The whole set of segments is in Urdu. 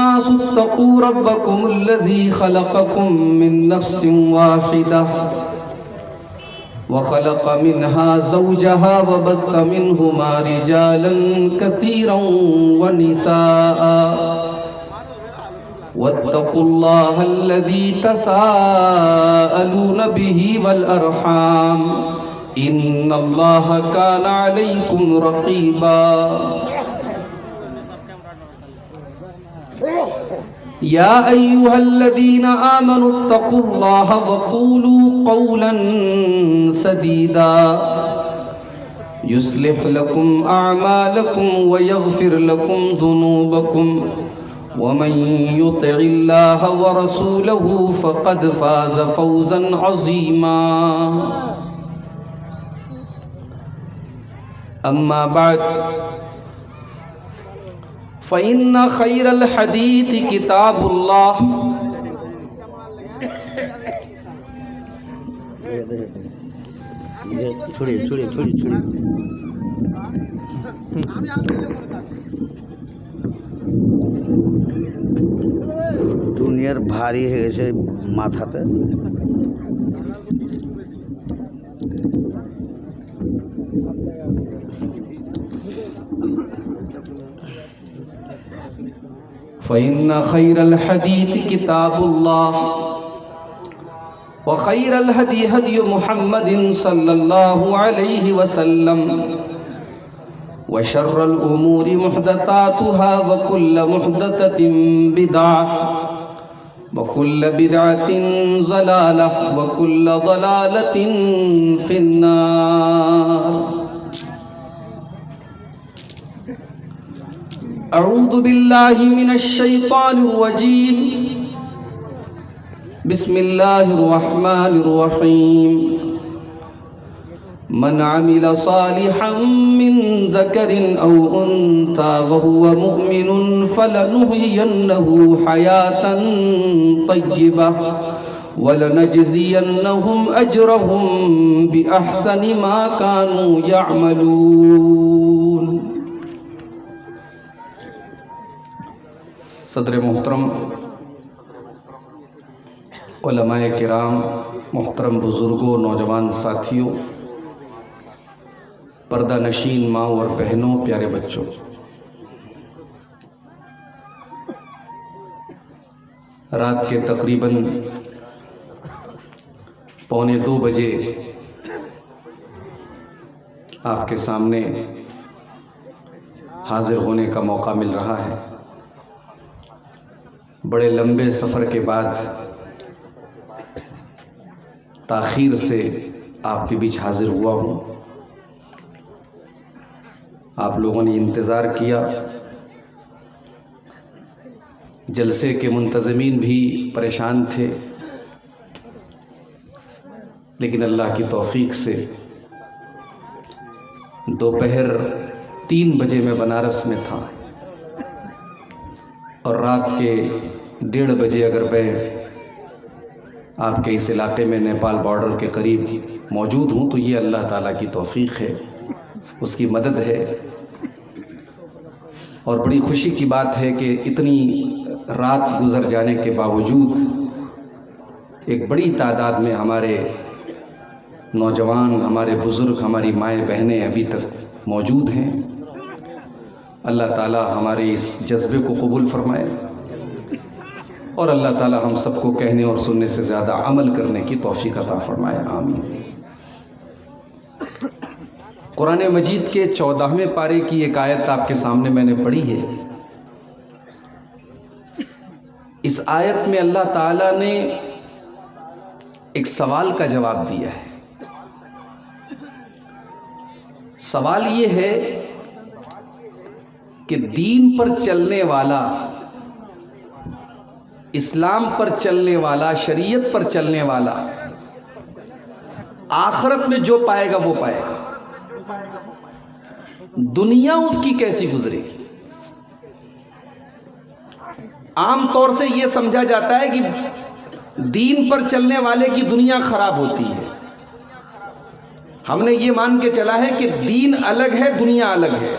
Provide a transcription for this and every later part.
الناس اتقوا ربكم الذي خلقكم من نفس واحدة وخلق منها زوجها وبث منهما رجالا كثيرا ونساء واتقوا الله الذي تساءلون به والأرحام إن الله كان عليكم رقيبا يا أيها الذين آمنوا اتقوا الله وقولوا قولا سديدا يصلح لكم أعمالكم ويغفر لكم ذنوبكم ومن يطع الله ورسوله فقد فاز فوزا عظيما أما بعد فإن خير الحديث كتاب الله দুনিয়ার ভারী হয়ে গেছে মাথাতে। فإن خير الحديث كتاب الله وخير الهدي هدي محمد صلى الله عليه وسلم وشر الأمور محدثاتها وكل محدثة بدعة وكل بدعة ضلالة وكل ضلالة في النار أعوذ بالله من الشيطان الرجيم بسم الله الرحمن الرحيم من عمل صالحا من ذكر أو أنثى وهو مؤمن فلنحيينه حياة طيبة ولنجزينهم أجرهم بأحسن ما كانوا يعملون۔ صدر محترم، علماء کرام، محترم بزرگوں، نوجوان ساتھیوں، پردہ نشین ماں اور بہنوں، پیارے بچوں، رات کے تقریباً 1:45 بجے آپ کے سامنے حاضر ہونے کا موقع مل رہا ہے۔ بڑے لمبے سفر کے بعد تاخیر سے آپ کے بیچ حاضر ہوا ہوں۔ آپ لوگوں نے انتظار کیا، جلسے کے منتظمین بھی پریشان تھے، لیکن اللہ کی توفیق سے دوپہر 3 بجے میں بنارس میں تھا، اور رات کے 1:30 بجے اگر میں آپ کے اس علاقے میں نیپال بارڈر کے قریب موجود ہوں تو یہ اللہ تعالیٰ کی توفیق ہے، اس کی مدد ہے۔ اور بڑی خوشی کی بات ہے کہ اتنی رات گزر جانے کے باوجود ایک بڑی تعداد میں ہمارے نوجوان، ہمارے بزرگ، ہماری مائیں بہنیں ابھی تک موجود ہیں۔ اللہ تعالیٰ ہمارے اس جذبے کو قبول فرمائے، اور اللہ تعالیٰ ہم سب کو کہنے اور سننے سے زیادہ عمل کرنے کی توفیق عطا فرمائے، آمین۔ قرآن مجید کے 14ویں پارے کی ایک آیت آپ کے سامنے میں نے پڑھی ہے۔ اس آیت میں اللہ تعالیٰ نے ایک سوال کا جواب دیا ہے۔ سوال یہ ہے کہ دین پر چلنے والا، اسلام پر چلنے والا، شریعت پر چلنے والا آخرت میں جو پائے گا وہ پائے گا، دنیا اس کی کیسی گزرے گی؟ عام طور سے یہ سمجھا جاتا ہے کہ دین پر چلنے والے کی دنیا خراب ہوتی ہے۔ ہم نے یہ مان کے چلا ہے کہ دین الگ ہے، دنیا الگ ہے۔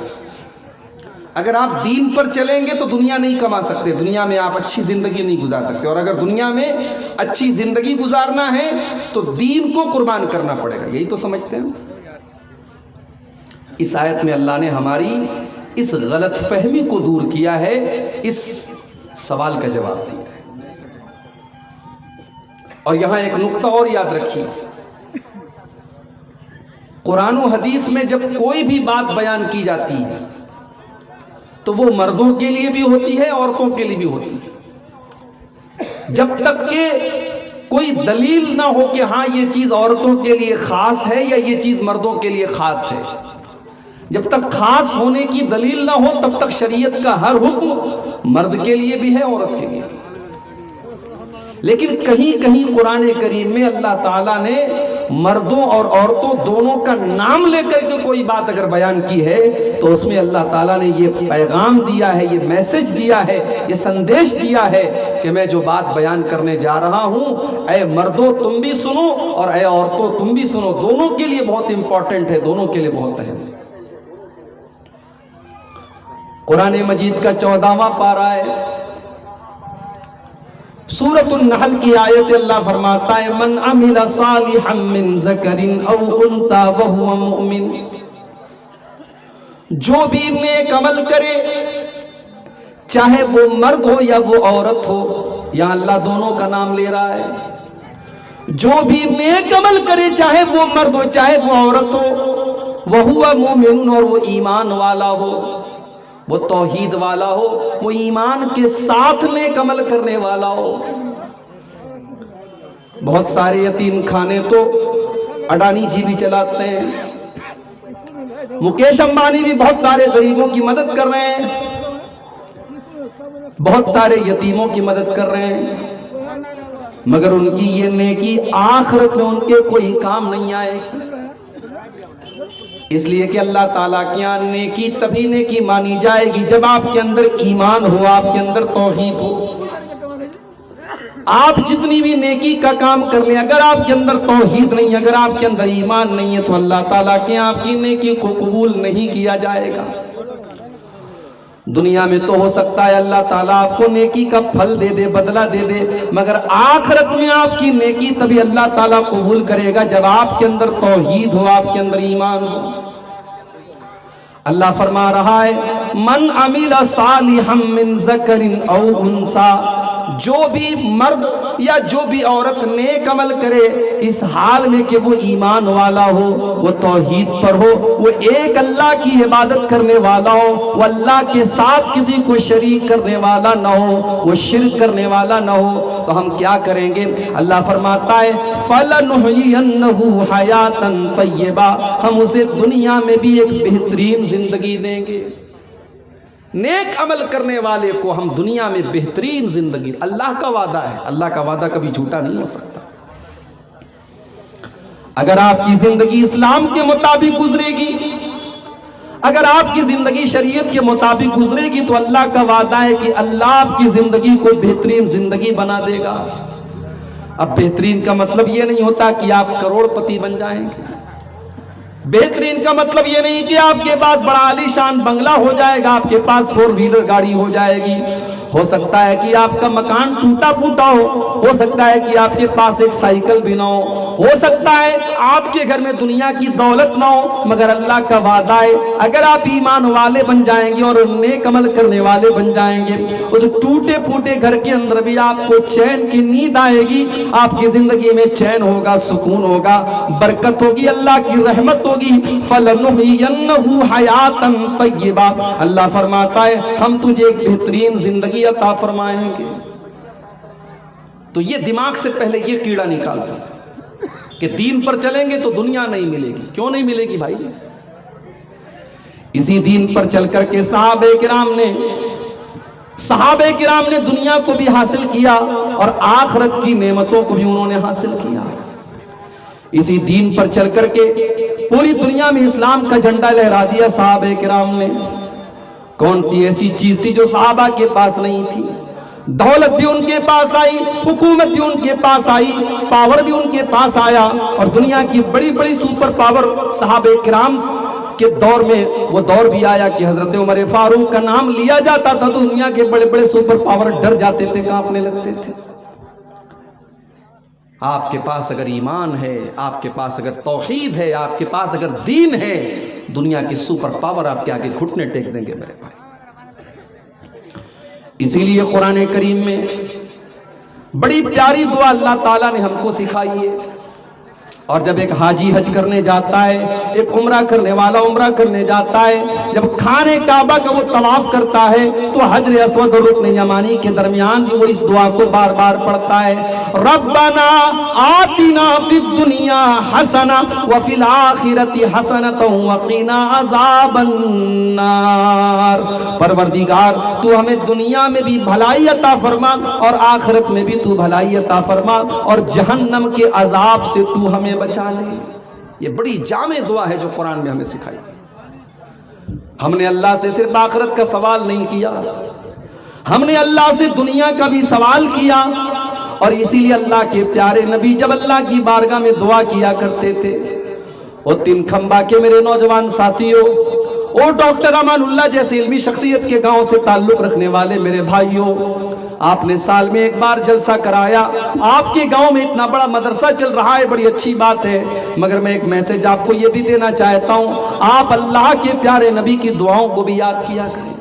اگر آپ دین پر چلیں گے تو دنیا نہیں کما سکتے، دنیا میں آپ اچھی زندگی نہیں گزار سکتے، اور اگر دنیا میں اچھی زندگی گزارنا ہے تو دین کو قربان کرنا پڑے گا. یہی تو سمجھتے ہیں. اس آیت میں اللہ نے ہماری اس غلط فہمی کو دور کیا ہے، اس سوال کا جواب دیا ہے. اور یہاں ایک نقطہ اور یاد رکھیے، قرآن و حدیث میں جب کوئی بھی بات بیان کی جاتی ہے تو وہ مردوں کے لیے بھی ہوتی ہے، عورتوں کے لیے بھی ہوتی ہے. جب تک کہ کوئی دلیل نہ ہو کہ ہاں یہ چیز عورتوں کے لیے خاص ہے یا یہ چیز مردوں کے لیے خاص ہے، جب تک خاص ہونے کی دلیل نہ ہو تب تک شریعت کا ہر حکم مرد کے لیے بھی ہے، عورت کے لیے بھی. لیکن کہیں کہیں قرآن کریم میں اللہ تعالیٰ نے مردوں اور عورتوں دونوں کا نام لے کر کے کوئی بات اگر بیان کی ہے تو اس میں اللہ تعالیٰ نے یہ پیغام دیا ہے، یہ میسج دیا ہے، یہ سندیش دیا ہے کہ میں جو بات بیان کرنے جا رہا ہوں، اے مردوں تم بھی سنو اور اے عورتوں تم بھی سنو. دونوں کے لیے بہت امپورٹنٹ ہے، دونوں کے لیے بہت اہم ہے. قرآن مجید کا 14واں پارہ ہے، سورۃ النحل کی آیت. اللہ فرماتا ہے من عمل صالحا من ذکر او انثى وهو مؤمن، جو بھی نیک عمل کرے چاہے وہ مرد ہو یا وہ عورت ہو، یہاں اللہ دونوں کا نام لے رہا ہے. جو بھی نیک عمل کرے چاہے وہ مرد ہو چاہے وہ عورت ہو، وهو مؤمن، اور وہ ایمان والا ہو، وہ توحید والا ہو، وہ ایمان کے ساتھ نیک عمل کرنے والا ہو. بہت سارے یتیم خانے تو اڈانی جی بھی چلاتے ہیں، مکیش امبانی بھی بہت سارے غریبوں کی مدد کر رہے ہیں، بہت سارے یتیموں کی مدد کر رہے ہیں، مگر ان کی یہ نیکی آخرت میں ان کے کوئی کام نہیں آئے گی. اس لیے کہ اللہ تعالیٰ کے یہاں نیکی تبھی نیکی مانی جائے گی جب آپ کے اندر ایمان ہو، آپ کے اندر توحید ہو. آپ جتنی بھی نیکی کا کام کر لیں، اگر آپ کے اندر توحید نہیں، اگر آپ کے اندر ایمان نہیں ہے تو اللہ تعالیٰ کے یہاں آپ کی نیکی کو قبول نہیں کیا جائے گا. دنیا میں تو ہو سکتا ہے اللہ تعالیٰ آپ کو نیکی کا پھل دے دے، بدلہ دے دے، مگر آخرت میں آپ کی نیکی تبھی اللہ تعالیٰ قبول کرے گا جب آپ کے اندر توحید ہو، آپ کے اندر ایمان ہو. اللہ فرما رہا ہے من عمل صالحا من ذکر او انثى، جو بھی مرد یا جو بھی عورت نیک عمل کرے اس حال میں کہ وہ ایمان والا ہو، وہ توحید پر ہو، وہ ایک اللہ کی عبادت کرنے والا ہو، وہ اللہ کے ساتھ کسی کو شریک کرنے والا نہ ہو، وہ شرک کرنے والا نہ ہو، تو ہم کیا کریں گے؟ اللہ فرماتا ہے فَلَنُحْيِيَنَّهُ حَيَاةً طَيِّبَةً، ہم اسے دنیا میں بھی ایک بہترین زندگی دیں گے. نیک عمل کرنے والے کو ہم دنیا میں بہترین زندگی، اللہ کا وعدہ ہے، اللہ کا وعدہ کبھی جھوٹا نہیں ہو سکتا. اگر آپ کی زندگی اسلام کے مطابق گزرے گی، اگر آپ کی زندگی شریعت کے مطابق گزرے گی تو اللہ کا وعدہ ہے کہ اللہ آپ کی زندگی کو بہترین زندگی بنا دے گا. اب بہترین کا مطلب یہ نہیں ہوتا کہ آپ کروڑ پتی بن جائیں گے، بہترین کا مطلب یہ نہیں کہ آپ کے پاس بڑا عالی شان بنگلہ ہو جائے گا، آپ کے پاس 4 ویلر گاڑی ہو جائے گی. ہو سکتا ہے کہ آپ کا مکان ٹوٹا پھوٹا ہو سکتا ہے کہ آپ کے پاس ایک سائیکل بھی نہ ہو سکتا ہے آپ کے گھر میں دنیا کی دولت نہ ہو، مگر اللہ کا وعدہ ہے اگر آپ ایمان والے بن جائیں گے اور نیک عمل کرنے والے بن جائیں گے، اس ٹوٹے پھوٹے گھر کے اندر بھی آپ کو چین کی نیند آئے گی، آپ کی زندگی میں چین ہوگا، سکون ہوگا، برکت ہوگی، اللہ کی رحمت ہوگی. فَلَنُحْيِيَنَّهُ حَيَاةً طَيِّبَةً، اللہ فرماتا ہے ہم تجھے ایک بہترین زندگی عطا فرمائیں گے. تو یہ دماغ سے پہلے یہ کیڑا نکال دو کہ دین پر چلیں گے تو دنیا نہیں ملے گی. کیوں نہیں ملے گی بھائی؟ اسی دین پر چل کر کے صحابہ کرام نے دنیا کو بھی حاصل کیا اور آخرت کی نعمتوں کو بھی انہوں نے حاصل کیا. اسی دین پر چل کر کے پوری دنیا میں اسلام کا جھنڈا لہرا دیا صحابہ کرام نے. کون سی ایسی چیز تھی جو صحابہ کے پاس نہیں تھی؟ دولت بھی ان کے پاس آئی، حکومت بھی ان کے پاس آئی، پاور بھی ان کے پاس آیا، اور دنیا کی بڑی بڑی سپر پاور صحابہ کرام کے دور میں وہ دور بھی آیا کہ حضرت عمر فاروق کا نام لیا جاتا تھا تو دنیا کے بڑے بڑے سپر پاور ڈر جاتے تھے، کانپنے لگتے تھے۔ آپ کے پاس اگر ایمان ہے، آپ کے پاس اگر توحید ہے، آپ کے پاس اگر دین ہے، دنیا کے سپر پاور آپ کے آگے گھٹنے ٹیک دیں گے میرے بھائی۔ اسی لیے قرآن کریم میں بڑی پیاری دعا اللہ تعالیٰ نے ہم کو سکھائی ہے۔ اور جب ایک حاجی حج کرنے جاتا ہے، ایک عمرہ کرنے والا عمرہ کرنے جاتا ہے، جب خانے کعبہ کا وہ طواف کرتا ہے تو حجر اسود اور رکن یمانی کے درمیان بھی وہ اس دعا کو بار بار پڑھتا ہے، ربنا آتنا فی الدنیا حسنہ وفی الآخرۃ حسنۃ وقنا عذاب النار۔ پروردگار تو ہمیں دنیا میں بھی بھلائی عطا فرما اور آخرت میں بھی تو بھلائی عطا فرما اور جہنم کے عذاب سے تو ہمیں بچا لے۔ یہ بڑی جامع دعا ہے جو قرآن میں ہمیں سکھائی۔ ہم نے اللہ سے صرف آخرت کا سوال نہیں کیا، ہم نے اللہ سے دنیا کا بھی سوال کیا، اور اسی لیے اللہ کے پیارے نبی جب اللہ کی بارگاہ میں دعا کیا کرتے تھے، وہ تین کھمبا کے میرے نوجوان ساتھیوں، وہ ڈاکٹر امان اللہ جیسے علمی شخصیت کے گاؤں سے تعلق رکھنے والے میرے بھائیوں، آپ نے سال میں ایک بار جلسہ کرایا، آپ کے گاؤں میں اتنا بڑا مدرسہ چل رہا ہے، بڑی اچھی بات ہے، مگر میں ایک میسج آپ کو یہ بھی دینا چاہتا ہوں، آپ اللہ کے پیارے نبی کی دعاؤں کو بھی یاد کیا کریں،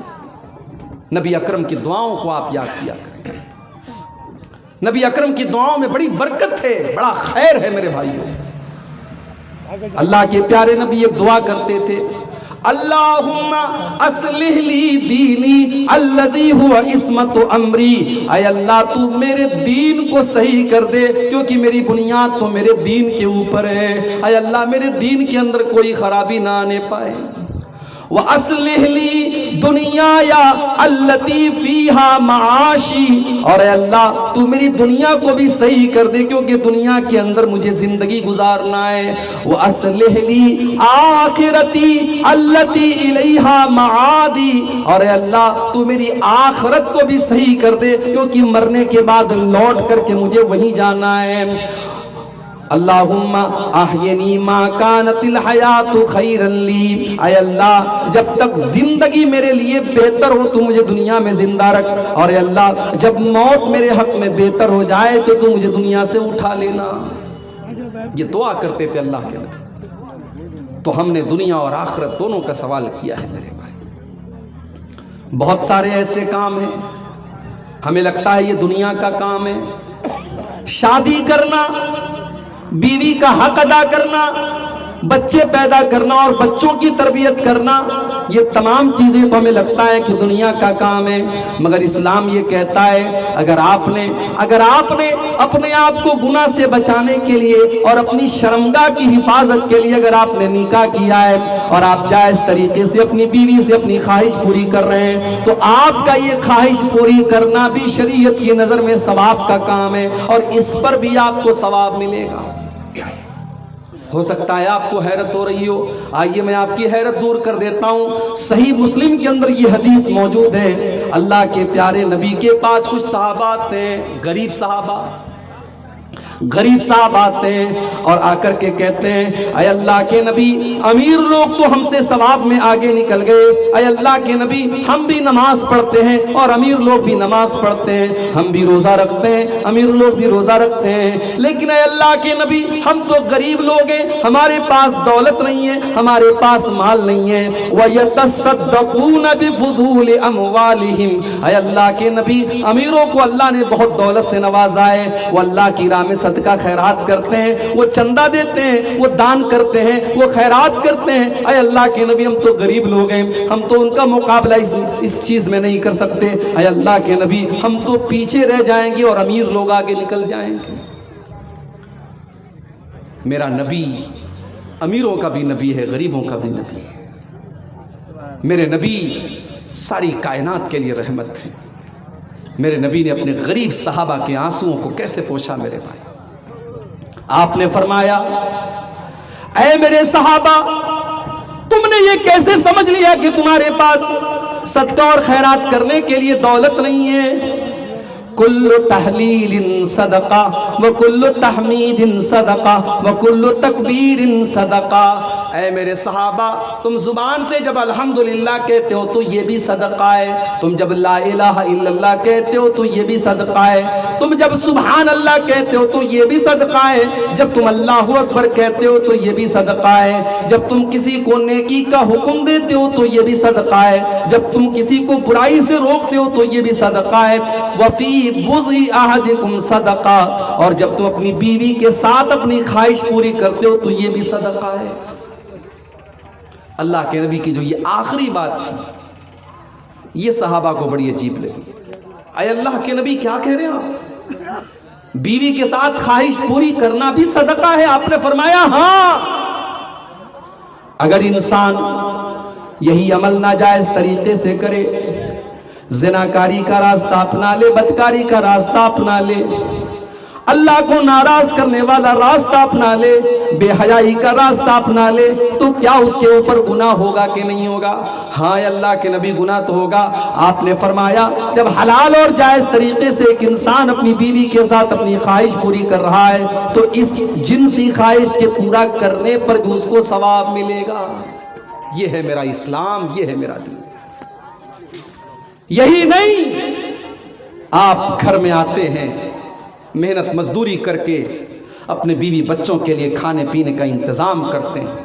نبی اکرم کی دعاؤں کو آپ یاد کیا کریں۔ نبی اکرم کی دعاؤں میں بڑی برکت ہے، بڑا خیر ہے میرے بھائیوں۔ اللہ کے پیارے نبی ایک دعا کرتے تھے، اللہم اصلح لی دینی الذی ہوا عصمت امری، اے اللہ تو میرے دین کو صحیح کر دے کیونکہ میری بنیاد تو میرے دین کے اوپر ہے، اے اللہ میرے دین کے اندر کوئی خرابی نہ آنے پائے۔ وَأَصْلِحْ لِي دُنْيَايَ الَّتِي فِيهَا مَعَاشِي، اور اے اللہ تو میری دنیا کو بھی صحیح کر دے کیونکہ دنیا کے اندر مجھے زندگی گزارنا ہے۔ وَأَصْلِحْ لِي آخِرَتِي الَّتِي إِلَيْهَا مَعَادِي، اور اے اللہ تو میری آخرت کو بھی صحیح کر دے کیونکہ مرنے کے بعد لوٹ کر کے مجھے وہیں جانا ہے۔ اللہم احینی ما کانت الحیات خیرا لی، اے اللہ جب تک زندگی میرے لیے بہتر ہو تو مجھے دنیا میں زندہ رکھ، اور اے اللہ جب موت میرے حق میں بہتر ہو جائے تو مجھے دنیا سے اٹھا لینا۔ یہ دعا کرتے تھے اللہ کے نبی۔ تو ہم نے دنیا اور آخرت دونوں کا سوال کیا ہے میرے بھائی۔ بہت سارے ایسے کام ہیں ہمیں لگتا ہے یہ دنیا کا کام ہے، شادی کرنا، بیوی کا حق ادا کرنا، بچے پیدا کرنا اور بچوں کی تربیت کرنا، یہ تمام چیزیں تو ہمیں لگتا ہے کہ دنیا کا کام ہے، مگر اسلام یہ کہتا ہے اگر آپ نے اپنے آپ کو گناہ سے بچانے کے لیے اور اپنی شرمگاہ کی حفاظت کے لیے اگر آپ نے نکاح کیا ہے اور آپ جائز طریقے سے اپنی بیوی سے اپنی خواہش پوری کر رہے ہیں تو آپ کا یہ خواہش پوری کرنا بھی شریعت کی نظر میں ثواب کا کام ہے اور اس پر بھی آپ کو ثواب ملے گا۔ ہو سکتا ہے آپ کو حیرت ہو رہی ہو، آئیے میں آپ کی حیرت دور کر دیتا ہوں۔ صحیح مسلم کے اندر یہ حدیث موجود ہے، اللہ کے پیارے نبی کے پاس کچھ صحابہ آتے ہیں، غریب صاحب آتے ہیں اور آ کر کے کہتے ہیں اے اللہ کے نبی امیر لوگ تو ہم سے ثواب میں آگے نکل گئے، اے اللہ کے نبی ہم بھی نماز پڑھتے ہیں اور امیر لوگ بھی نماز پڑھتے ہیں، ہم بھی روزہ رکھتے ہیں، امیر لوگ بھی روزہ رکھتے ہیں، لیکن اے اللہ کے نبی ہم تو غریب لوگ ہیں، ہمارے پاس دولت نہیں ہے، ہمارے پاس مال نہیں ہے۔ وَيَتَصَدَّقُونَ بِفُضُولِ أَمْوَالِهِمْ، اے اللہ کے نبی امیروں کو اللہ نے بہت دولت سے نوازا ہے، وہ اللہ کی راہ میں صدقہ خیرات کرتے ہیں، وہ چندہ دیتے ہیں، وہ دان کرتے ہیں، وہ خیرات کرتے ہیں۔ اے اللہ کے نبی ہم تو غریب لوگ ہیں، ہم تو ان کا مقابلہ اس چیز میں نہیں کر سکتے، اے اللہ کے نبی ہم تو پیچھے رہ جائیں گے اور امیر لوگ آگے نکل جائیں گے۔ میرا نبی امیروں کا بھی نبی ہے، غریبوں کا بھی نبی ہے۔ میرے نبی ساری کائنات کے لیے رحمت ہے۔ میرے نبی نے اپنے غریب صحابہ کے آنسوؤں کو کیسے پوچھا میرے بھائی؟ آپ نے فرمایا اے میرے صحابہ تم نے یہ کیسے سمجھ لیا کہ تمہارے پاس صدقہ اور خیرات کرنے کے لیے دولت نہیں ہے؟ کل تحلیل صدقہ وکل تحمید صدقہ وکل تکبیر صدقہ۔ اے میرے صحابہ، تم زبان سے جب الحمدللہ کہتے ہو تو یہ بھی صدقہ ہے، تم جب لا الہ الا اللہ کہتے ہو تو یہ بھی صدقہ ہے، تم جب سبحان اللہ کہتے ہو تو یہ بھی صدقہ ہے، جب تم اللہ اکبر کہتے ہو تو یہ بھی صدقہ ہے، جب تم کسی کو نیکی کا حکم دیتے ہو تو یہ بھی صدقہ ہے، جب تم کسی کو برائی سے روکتے ہو تو یہ بھی صدقہ ہے۔ وفی بضع احدکم صدقہ، اور جب تم اپنی بیوی کے ساتھ اپنی خواہش پوری کرتے ہو تو یہ بھی صدقہ ہے۔ اللہ کے نبی کی جو یہ آخری بات تھی، یہ صحابہ کو بڑی عجیب لگی۔ اے اللہ کے نبی، کیا کہہ رہے ہیں آپ؟ بیوی کے ساتھ خواہش پوری کرنا بھی صدقہ ہے؟ آپ نے فرمایا ہاں، اگر انسان یہی عمل ناجائز طریقے سے کرے، زناکاری کا راستہ اپنا لے، بدکاری کا راستہ اپنا لے، اللہ کو ناراض کرنے والا راستہ اپنا لے، بے حیائی کا راستہ اپنا لے، تو کیا اس کے اوپر گناہ ہوگا کہ نہیں ہوگا؟ ہاں اللہ کے نبی، گناہ تو ہوگا۔ آپ نے فرمایا جب حلال اور جائز طریقے سے ایک انسان اپنی بیوی کے ساتھ اپنی خواہش پوری کر رہا ہے تو اس جنسی خواہش کے پورا کرنے پر بھی اس کو ثواب ملے گا۔ یہ ہے میرا اسلام، یہ ہے میرا دین۔ یہی نہیں، آپ گھر میں آتے ہیں، محنت مزدوری کر کے اپنے بیوی بچوں کے لیے کھانے پینے کا انتظام کرتے ہیں،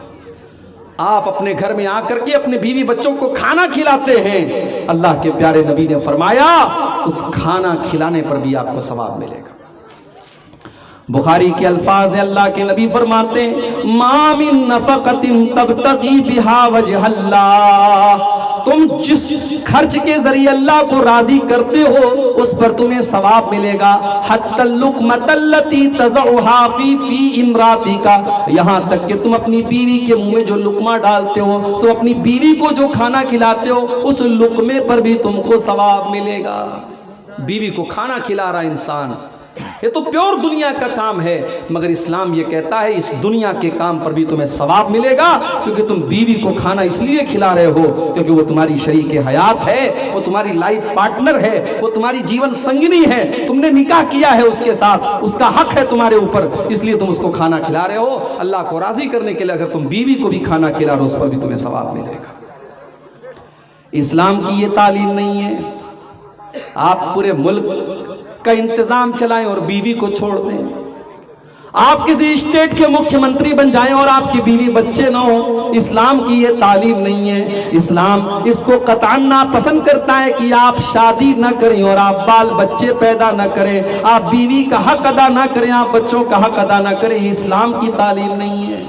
آپ اپنے گھر میں آ کر کے اپنے بیوی بچوں کو کھانا کھلاتے ہیں، اللہ کے پیارے نبی نے فرمایا اس کھانا کھلانے پر بھی آپ کو ثواب ملے گا۔ بخاری کے الفاظ ہیں، اللہ کے نبی فرماتے ہیں ما من نفقۃ تبتغی بہا وجہ اللہ، تم جس خرچ کے ذریعے اللہ کو راضی کرتے ہو اس پر تمہیں ثواب ملے گا، حتی اللقمۃ التی تضعها فی امراتک، یہاں تک کہ تم اپنی بیوی کے منہ میں جو لقمہ ڈالتے ہو، تو اپنی بیوی کو جو کھانا کھلاتے ہو اس لقمے پر بھی تم کو ثواب ملے گا۔ بیوی کو کھانا کھلا رہا انسان، یہ تو پیور دنیا کا کام ہے، مگر اسلام یہ کہتا ہے اس دنیا کے کام پر بھی تمہیں ثواب ملے گا، کیونکہ تم بیوی کو کھانا اس لیے کھلا رہے ہو کیونکہ وہ تمہاری شریک حیات ہے، وہ تمہاری لائف پارٹنر ہے، وہ تمہاری جیون سنگنی ہے، تم نے نکاح کیا ہے اس کے ساتھ، اس کا حق ہے تمہارے اوپر، اس لیے تم اس کو کھانا کھلا رہے ہو۔ اللہ کو راضی کرنے کے لیے اگر تم بیوی کو بھی کھانا کھلا رہے ہو اس پر بھی تمہیں ثواب ملے گا۔ اسلام کی یہ تعلیم نہیں ہے آپ پورے ملک کا انتظام چلائیں اور بیوی کو چھوڑ دیں، آپ کسی اسٹیٹ کے مکھیہ منتری بن جائیں اور آپ کی بیوی بچے نہ ہوں، اسلام کی یہ تعلیم نہیں ہے۔ اسلام اس کو قطعاً ناپسند کرتا ہے کہ آپ شادی نہ کریں اور آپ بال بچے پیدا نہ کریں، آپ بیوی کا حق ادا نہ کریں، آپ بچوں کا حق ادا نہ کریں، یہ اسلام کی تعلیم نہیں ہے۔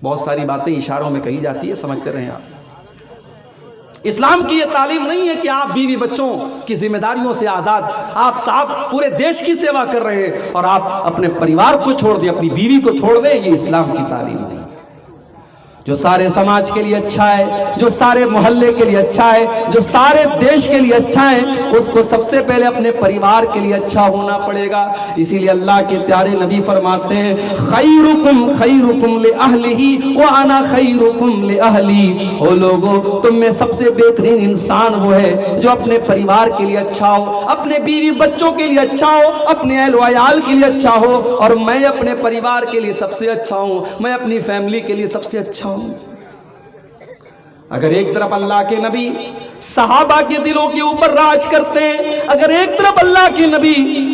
بہت ساری باتیں اشاروں میں کہی جاتی ہے، سمجھتے رہیں آپ۔ اسلام کی یہ تعلیم نہیں ہے کہ آپ بیوی بچوں کی ذمہ داریوں سے آزاد، آپ صاحب پورے دیش کی سیوا کر رہے ہیں اور آپ اپنے پریوار کو چھوڑ دیں، اپنی بیوی کو چھوڑ دیں، یہ اسلام کی تعلیم نہیں ہے۔ جو سارے سماج کے لیے اچھا ہے، جو سارے محلے کے لیے اچھا ہے، جو سارے دیش کے لیے اچھا ہے، اس کو سب سے پہلے اپنے پریوار کے لیے اچھا ہونا پڑے گا۔ اسی لیے اللہ کے پیارے نبی فرماتے ہیں خیرکم خیرکم لأہلہ وانا خیرکم لأہلی، او لوگو تم میں سب سے بہترین انسان وہ ہے جو اپنے پریوار کے لیے اچھا ہو، اپنے بیوی بچوں کے لیے اچھا ہو، اپنے اہل و عیال کے لیے اچھا ہو، اور میں اپنے پریوار کے لیے سب سے اچھا ہوں، میں اپنی فیملی کے لیے سب سے اچھا ہوں۔ اگر ایک طرف اللہ کے نبی صحابہ کے دلوں کے اوپر راج کرتے ہیں، اگر ایک طرف اللہ کے نبی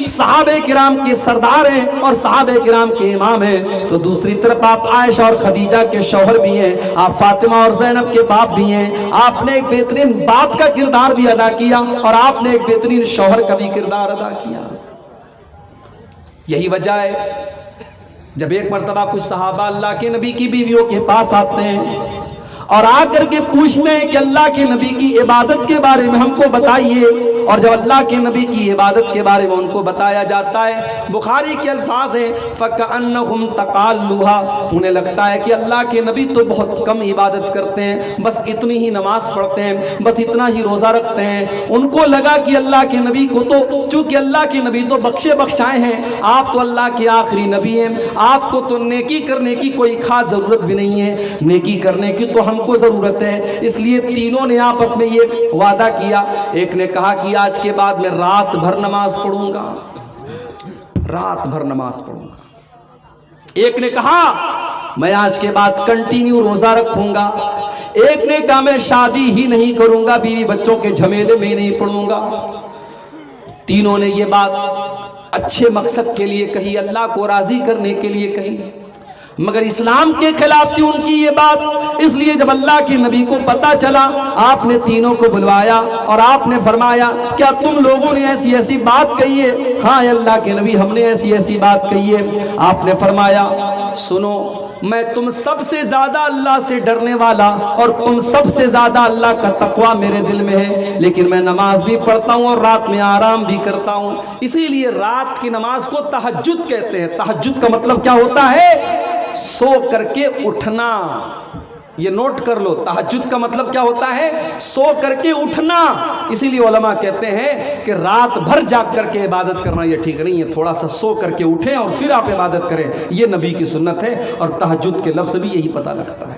صحابہ کرام کے سردار ہیں اور صحابہ کرام کے امام ہیں، تو دوسری طرف آپ عائشہ اور خدیجہ کے شوہر بھی ہیں، آپ فاطمہ اور زینب کے باپ بھی ہیں، آپ نے ایک بہترین باپ کا کردار بھی ادا کیا اور آپ نے ایک بہترین شوہر کا بھی کردار ادا کیا۔ یہی وجہ ہے جب ایک مرتبہ کچھ صحابہ اللہ کے نبی کی بیویوں کے پاس آتے ہیں اور آ کر کے پوچھتے ہیں کہ اللہ کے نبی کی عبادت کے بارے میں ہم کو بتائیے، اور جب اللہ کے نبی کی عبادت کے بارے میں ان کو بتایا جاتا ہے، بخاری کے الفاظ ہیں فَكَأَنَّهُمْ تَقَالُّوهَا، انہیں لگتا ہے کہ اللہ کے نبی تو بہت کم عبادت کرتے ہیں، بس اتنی ہی نماز پڑھتے ہیں، بس اتنا ہی روزہ رکھتے ہیں۔ ان کو لگا کہ اللہ کے نبی کو تو چونکہ اللہ کے نبی تو بخشے بخشائے ہیں، آپ تو اللہ کے آخری نبی ہیں، آپ کو تو نیکی کرنے کی کوئی خاص ضرورت بھی نہیں ہے، نیکی کرنے کی تو ہم ہم کو ضرورت ہے۔ اس لیے تینوں نے آپس میں یہ وعدہ کیا۔ ایک نے کہا کہ آج کے بعد میں رات بھر نماز پڑھوں گا، رات بھر نماز پڑھوں گا۔ ایک نے کہا میں آج کے بعد کنٹینیو روزہ رکھوں گا۔ ایک نے کہا میں شادی ہی نہیں کروں گا، بیوی بچوں کے جھمیلے میں نہیں پڑوں گا۔ تینوں نے یہ بات اچھے مقصد کے لیے کہی، اللہ کو راضی کرنے کے لیے کہی، مگر اسلام کے خلاف تھی ان کی یہ بات۔ اس لیے جب اللہ کے نبی کو پتا چلا، آپ نے تینوں کو بلوایا اور آپ نے فرمایا کیا تم لوگوں نے ایسی ایسی بات کہی ہے؟ ہاں اللہ کے نبی ہم نے ایسی ایسی بات کہی ہے۔ آپ نے فرمایا سنو، میں تم سب سے زیادہ اللہ سے ڈرنے والا اور تم سب سے زیادہ اللہ کا تقوی میرے دل میں ہے، لیکن میں نماز بھی پڑھتا ہوں اور رات میں آرام بھی کرتا ہوں۔ اسی لیے رات کی نماز کو تہجد کہتے ہیں۔ تہجد کا مطلب کیا ہوتا ہے؟ سو کر کے اٹھنا۔ یہ نوٹ کر لو، تہجد کا مطلب کیا ہوتا ہے؟ سو کر کے اٹھنا۔ اسی لیے علماء کہتے ہیں کہ رات بھر جاگ کر کے عبادت کرنا یہ ٹھیک نہیں ہے، تھوڑا سا سو کر کے اٹھیں اور پھر آپ عبادت کریں، یہ نبی کی سنت ہے، اور تہجد کے لفظ بھی یہی پتہ لگتا ہے۔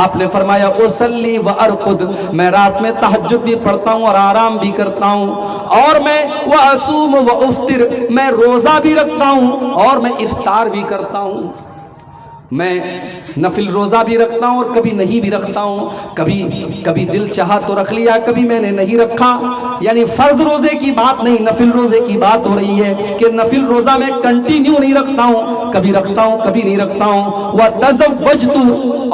آپ نے فرمایا اصلی و ارقد، میں رات میں تہجد بھی پڑھتا ہوں اور آرام بھی کرتا ہوں، اور میں واصوم و افطر، میں روزہ بھی رکھتا ہوں اور میں افطار بھی کرتا ہوں۔ میں نفل روزہ بھی رکھتا ہوں اور کبھی نہیں بھی رکھتا ہوں، کبھی دل چاہا تو رکھ لیا، کبھی میں نے نہیں رکھا۔ یعنی فرض روزے کی بات نہیں، نفل روزے کی بات ہو رہی ہے کہ نفل روزہ میں کنٹینیو نہیں رکھتا ہوں، کبھی رکھتا ہوں کبھی نہیں رکھتا ہوں۔ وتزوجت،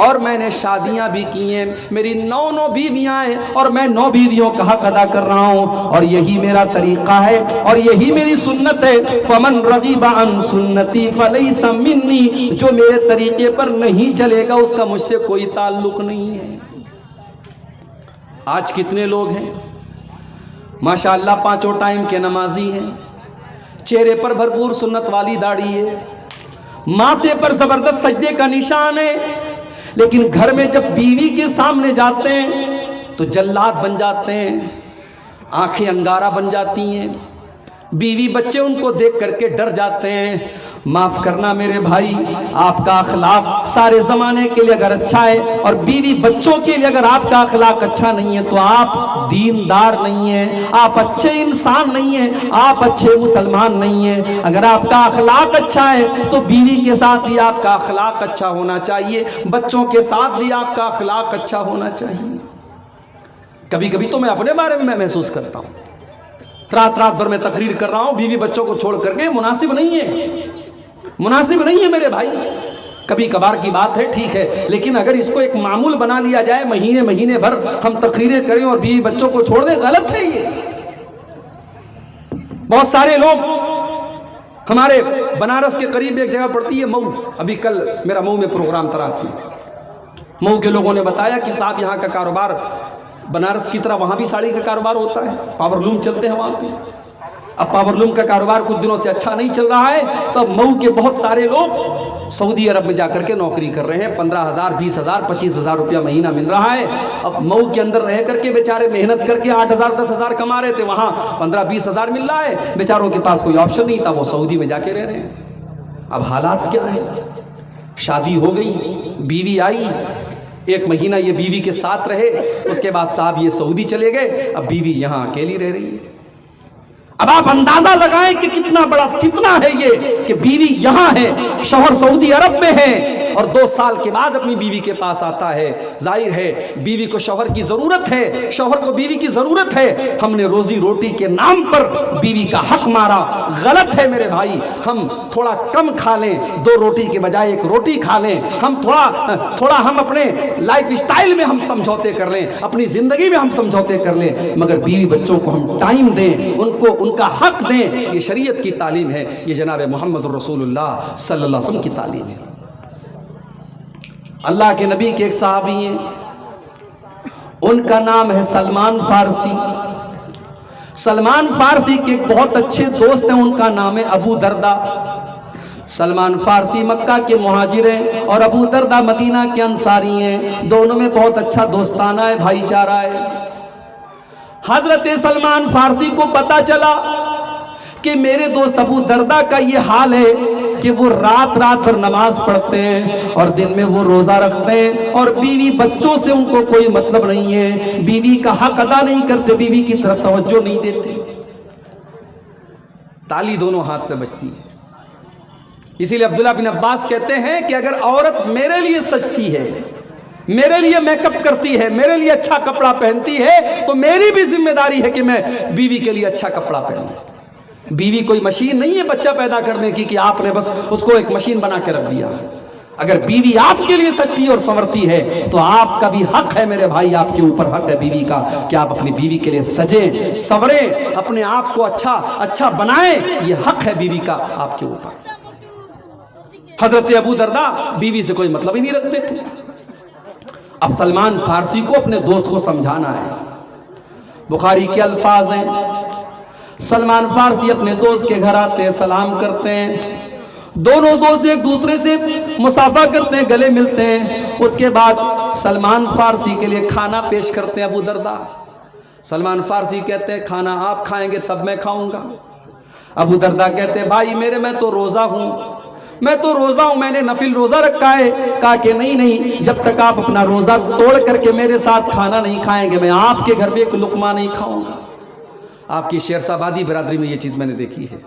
اور میں نے شادیاں بھی کی ہیں، میری 9 بیویاں ہیں اور میں 9 بیویوں کا حق ادا کر رہا ہوں، اور یہی میرا طریقہ ہے اور یہی میری سنت ہے۔ فمن رغب عن سنتی فلیس منی، جو میرے طریقے پر نہیں چلے گا اس کا مجھ سے کوئی تعلق نہیں ہے۔ آج کتنے لوگ ہیں ماشاءاللہ 5 ٹائم کے نمازی ہیں، چہرے پر بھرپور سنت والی داڑھی ہے، ماتھے پر زبردست سجدے کا نشان ہے، لیکن گھر میں جب بیوی کے سامنے جاتے ہیں تو جلاد بن جاتے ہیں، آنکھیں انگارہ بن جاتی ہیں، بیوی بچے ان کو دیکھ کر کے ڈر جاتے ہیں۔ معاف کرنا میرے بھائی، آپ کا اخلاق سارے زمانے کے لیے اگر اچھا ہے اور بیوی بچوں کے لیے اگر آپ کا اخلاق اچھا نہیں ہے تو آپ دیندار نہیں ہیں، آپ اچھے انسان نہیں ہیں، آپ اچھے مسلمان نہیں ہیں۔ اگر آپ کا اخلاق اچھا ہے تو بیوی کے ساتھ بھی آپ کا اخلاق اچھا ہونا چاہیے، بچوں کے ساتھ بھی آپ کا اخلاق اچھا ہونا چاہیے۔ کبھی کبھی تو میں اپنے بارے میں محسوس کرتا ہوں، رات بھر میں تقریر کر رہا ہوں، بیوی بچوں کو چھوڑ کر کے، مناسب نہیں ہے، مناسب نہیں ہے میرے بھائی۔ کبھی کبھار کی بات ہے ٹھیک ہے، لیکن اگر اس کو ایک معمول بنا لیا جائے، مہینے بھر ہم تقریریں کریں اور بیوی بچوں کو چھوڑ دیں، غلط ہے یہ۔ بہت سارے لوگ، ہمارے بنارس کے قریب ایک جگہ پڑتی ہے مئو، ابھی کل میرا مئو میں پروگرام تھا، مئو کے لوگوں نے بتایا کہ صاحب یہاں کا کاروبار بنارس کی طرح وہاں بھی ساڑی کا کاروبار ہوتا ہے، پاور لوم چلتے ہیں وہاں پہ۔ اب پاور لوم کا کاروبار کچھ دنوں سے اچھا نہیں چل رہا ہے، تو اب مئو کے بہت سارے لوگ سعودی عرب میں جا کر کے نوکری کر رہے ہیں، 15,000 20,000 25,000 روپیہ مہینہ مل رہا ہے۔ اب مئو کے اندر رہ کر کے بیچارے محنت کر کے 8,000 10,000 کما رہے تھے، وہاں 15-20,000 مل رہا ہے، بیچاروں کے پاس کوئی آپشن نہیں تھا، وہ سعودی میں جا کے رہ رہے ہیں۔ اب حالات کیا ہیں؟ شادی ہو گئی، بیوی آئی، 1 مہینہ یہ بیوی کے ساتھ رہے، اس کے بعد صاحب یہ سعودی چلے گئے، اب بیوی یہاں اکیلی رہ رہی ہے۔ اب آپ اندازہ لگائیں کہ کتنا بڑا فتنہ ہے یہ کہ بیوی یہاں ہے، شوہر سعودی عرب میں ہے، اور 2 سال کے بعد اپنی بیوی کے پاس آتا ہے۔ ظاہر ہے بیوی کو شوہر کی ضرورت ہے، شوہر کو بیوی کی ضرورت ہے۔ ہم نے روزی روٹی کے نام پر بیوی کا حق مارا، غلط ہے میرے بھائی۔ ہم تھوڑا کم کھا لیں، 2 روٹی کے بجائے 1 روٹی کھا لیں، ہم تھوڑا ہم اپنے لائف اسٹائل میں ہم سمجھوتے کر لیں، اپنی زندگی میں ہم سمجھوتے کر لیں، مگر بیوی بچوں کو ہم ٹائم دیں، ان کا حق دیں۔ یہ شریعت کی تعلیم ہے، یہ جناب محمد الرسول اللہ صلی اللہ علیہ وسلم کی تعلیم ہے۔ اللہ کے نبی کے ایک صحابی ہیں، ان کا نام ہے سلمان فارسی۔ سلمان فارسی کے ایک بہت اچھے دوست ہیں، ان کا نام ہے ابو دردہ۔ سلمان فارسی مکہ کے مہاجر ہیں اور ابو دردہ مدینہ کے انصاری ہیں، دونوں میں بہت اچھا دوستانہ ہے، بھائی چارہ ہے۔ حضرت سلمان فارسی کو پتا چلا کہ میرے دوست ابو دردہ کا یہ حال ہے، کہ وہ رات رات بھر نماز پڑھتے ہیں اور دن میں وہ روزہ رکھتے ہیں اور بیوی بچوں سے ان کو کوئی مطلب نہیں ہے، بیوی کا حق ادا نہیں کرتے، بیوی کی طرف توجہ نہیں دیتے. تالی دونوں ہاتھ سے بجتی ہے. اسی لیے عبداللہ بن عباس کہتے ہیں کہ اگر عورت میرے لیے سجتی ہے، میرے لیے میک اپ کرتی ہے، میرے لیے اچھا کپڑا پہنتی ہے، تو میری بھی ذمہ داری ہے کہ میں بیوی کے لیے اچھا کپڑا پہنوں. بیوی کوئی مشین نہیں ہے بچہ پیدا کرنے کی کہ آپ نے بس اس کو ایک مشین بنا کے رکھ دیا. اگر بیوی آپ کے لیے سجتی اور سنورتی ہے تو آپ کا بھی حق ہے میرے بھائی، آپ کے اوپر حق ہے بیوی کا کہ آپ اپنی بیوی کے لیے سجیں، سنوریں، اپنے آپ کو اچھا بنائیں. یہ حق ہے بیوی کا آپ کے اوپر. حضرت ابو درداء بیوی سے کوئی مطلب ہی نہیں رکھتے تھے. اب سلمان فارسی کو اپنے دوست کو سمجھانا ہے. بخاری کے الفاظ ہیں، سلمان فارسی اپنے دوست کے گھر آتے ہیں، سلام کرتے ہیں، دونوں دوست ایک دوسرے سے مصافحہ کرتے ہیں، گلے ملتے ہیں. اس کے بعد سلمان فارسی کے لیے کھانا پیش کرتے ہیں ابو درداء. سلمان فارسی کہتے ہیں کھانا آپ کھائیں گے تب میں کھاؤں گا. ابو درداء کہتے ہیں بھائی میں تو روزہ ہوں، میں نے نفل روزہ رکھا ہے. کہا کہ نہیں، جب تک آپ اپنا روزہ توڑ کر کے میرے ساتھ کھانا نہیں کھائیں گے میں آپ کے گھر میں ایک لقمہ نہیں کھاؤں گا. آپ کی شیرسا آبادی برادری میں یہ چیز میں نے دیکھی ہے.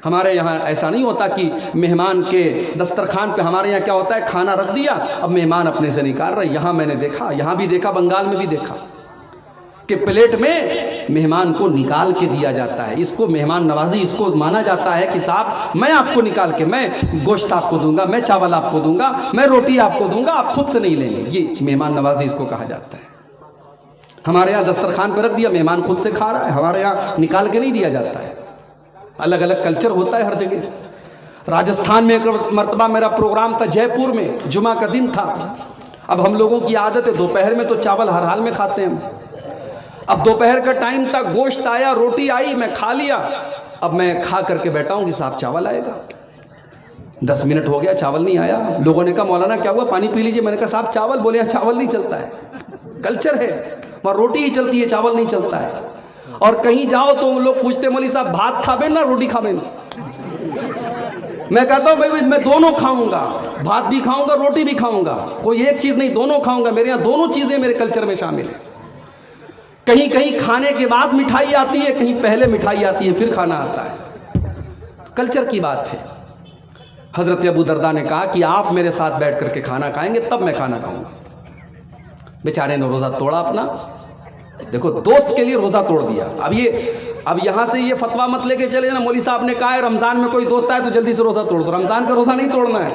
ہمارے یہاں ایسا نہیں ہوتا کہ مہمان کے دسترخوان پہ، ہمارے یہاں کیا ہوتا ہے کھانا رکھ دیا اب مہمان اپنے سے نکال رہا ہے. یہاں میں نے دیکھا، یہاں بھی دیکھا، بنگال میں بھی دیکھا کہ پلیٹ میں مہمان کو نکال کے دیا جاتا ہے. اس کو مہمان نوازی، اس کو مانا جاتا ہے کہ صاحب میں آپ کو نکال کے، میں گوشت آپ کو دوں گا، میں چاول آپ کو دوں گا، میں روٹی آپ کو دوں گا، آپ خود سے نہیں لیں گے. یہ مہمان نوازی اس کو کہا جاتا ہے. ہمارے یہاں دسترخوان پہ رکھ دیا، مہمان خود سے کھا رہا ہے. ہمارے یہاں نکال کے نہیں دیا جاتا ہے. الگ الگ کلچر ہوتا ہے ہر جگہ. راجستھان میں ایک مرتبہ میرا پروگرام تھا جے پور میں، جمعہ کا دن تھا. اب ہم لوگوں کی عادت ہے دوپہر میں تو چاول ہر حال میں کھاتے ہیں. اب دوپہر کا ٹائم تھا، گوشت آیا، روٹی آئی، میں کھا لیا. اب میں کھا کر کے بیٹھا ہوں کہ صاحب چاول آئے گا. 10 منٹ ہو گیا چاول نہیں آیا. لوگوں نے کہا مولانا کیا ہوا، پانی پی لیجئے. میں نے کہا صاحب چاول. بولے چاول نہیں چلتا ہے، کلچر ہے وہاں روٹی ہی چلتی ہے، چاول نہیں چلتا ہے. اور کہیں جاؤ تو لوگ پوچھتے مولوی صاحب بھات کھا بین نا روٹی کھا بین. میں کہتا ہوں بھائی میں دونوں کھاؤں گا، بھات بھی کھاؤں گا، روٹی بھی کھاؤں گا، کوئی ایک چیز نہیں، دونوں کھاؤں گا. میرے یہاں دونوں چیزیں میرے کلچر میں شامل ہیں. کہیں کہیں کھانے کے بعد مٹھائی آتی ہے، کہیں پہلے مٹھائی آتی ہے پھر کھانا آتا ہے. کلچر کی بات ہے. حضرت ابو درداء نے کہا کہ آپ میرے ساتھ بیٹھ کر کے کھانا کھائیں گے تب میں کھانا کھاؤں گا. بیچارے نے روزہ توڑا اپنا. دیکھو دوست کے لیے روزہ توڑ دیا. اب یہاں سے یہ فتویٰ مت لے کے چلے نا مولوی صاحب نے کہا ہے رمضان میں کوئی دوست آئے تو جلدی سے روزہ توڑ دو. رمضان کا روزہ نہیں توڑنا ہے،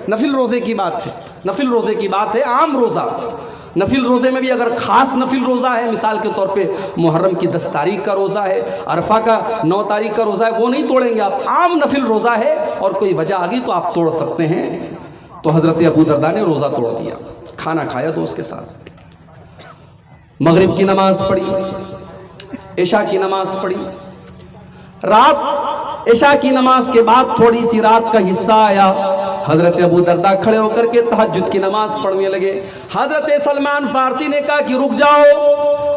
نفل روزے کی بات ہے. نفل روزے کی بات ہے، عام روزہ. نفل روزے میں بھی اگر خاص نفل روزہ ہے، مثال کے طور پہ محرم کی 10 تاریخ کا روزہ ہے، عرفہ کا 9 تاریخ کا روزہ ہے، وہ نہیں توڑیں گے آپ. عام نفل روزہ ہے اور کوئی وجہ آ گئی تو آپ توڑ سکتے ہیں. تو حضرت ابو درداء نے روزہ توڑ دیا، کھانا کھایا دوست کے ساتھ. مغرب کی نماز پڑھی، عشاء کی نماز پڑھی. رات عشاء کی نماز کے بعد تھوڑی سی رات کا حصہ آیا. حضرت ابو درداء کھڑے ہو کر کے تہجد کی نماز پڑھنے لگے. حضرت سلمان فارسی نے کہا کہ رک جاؤ،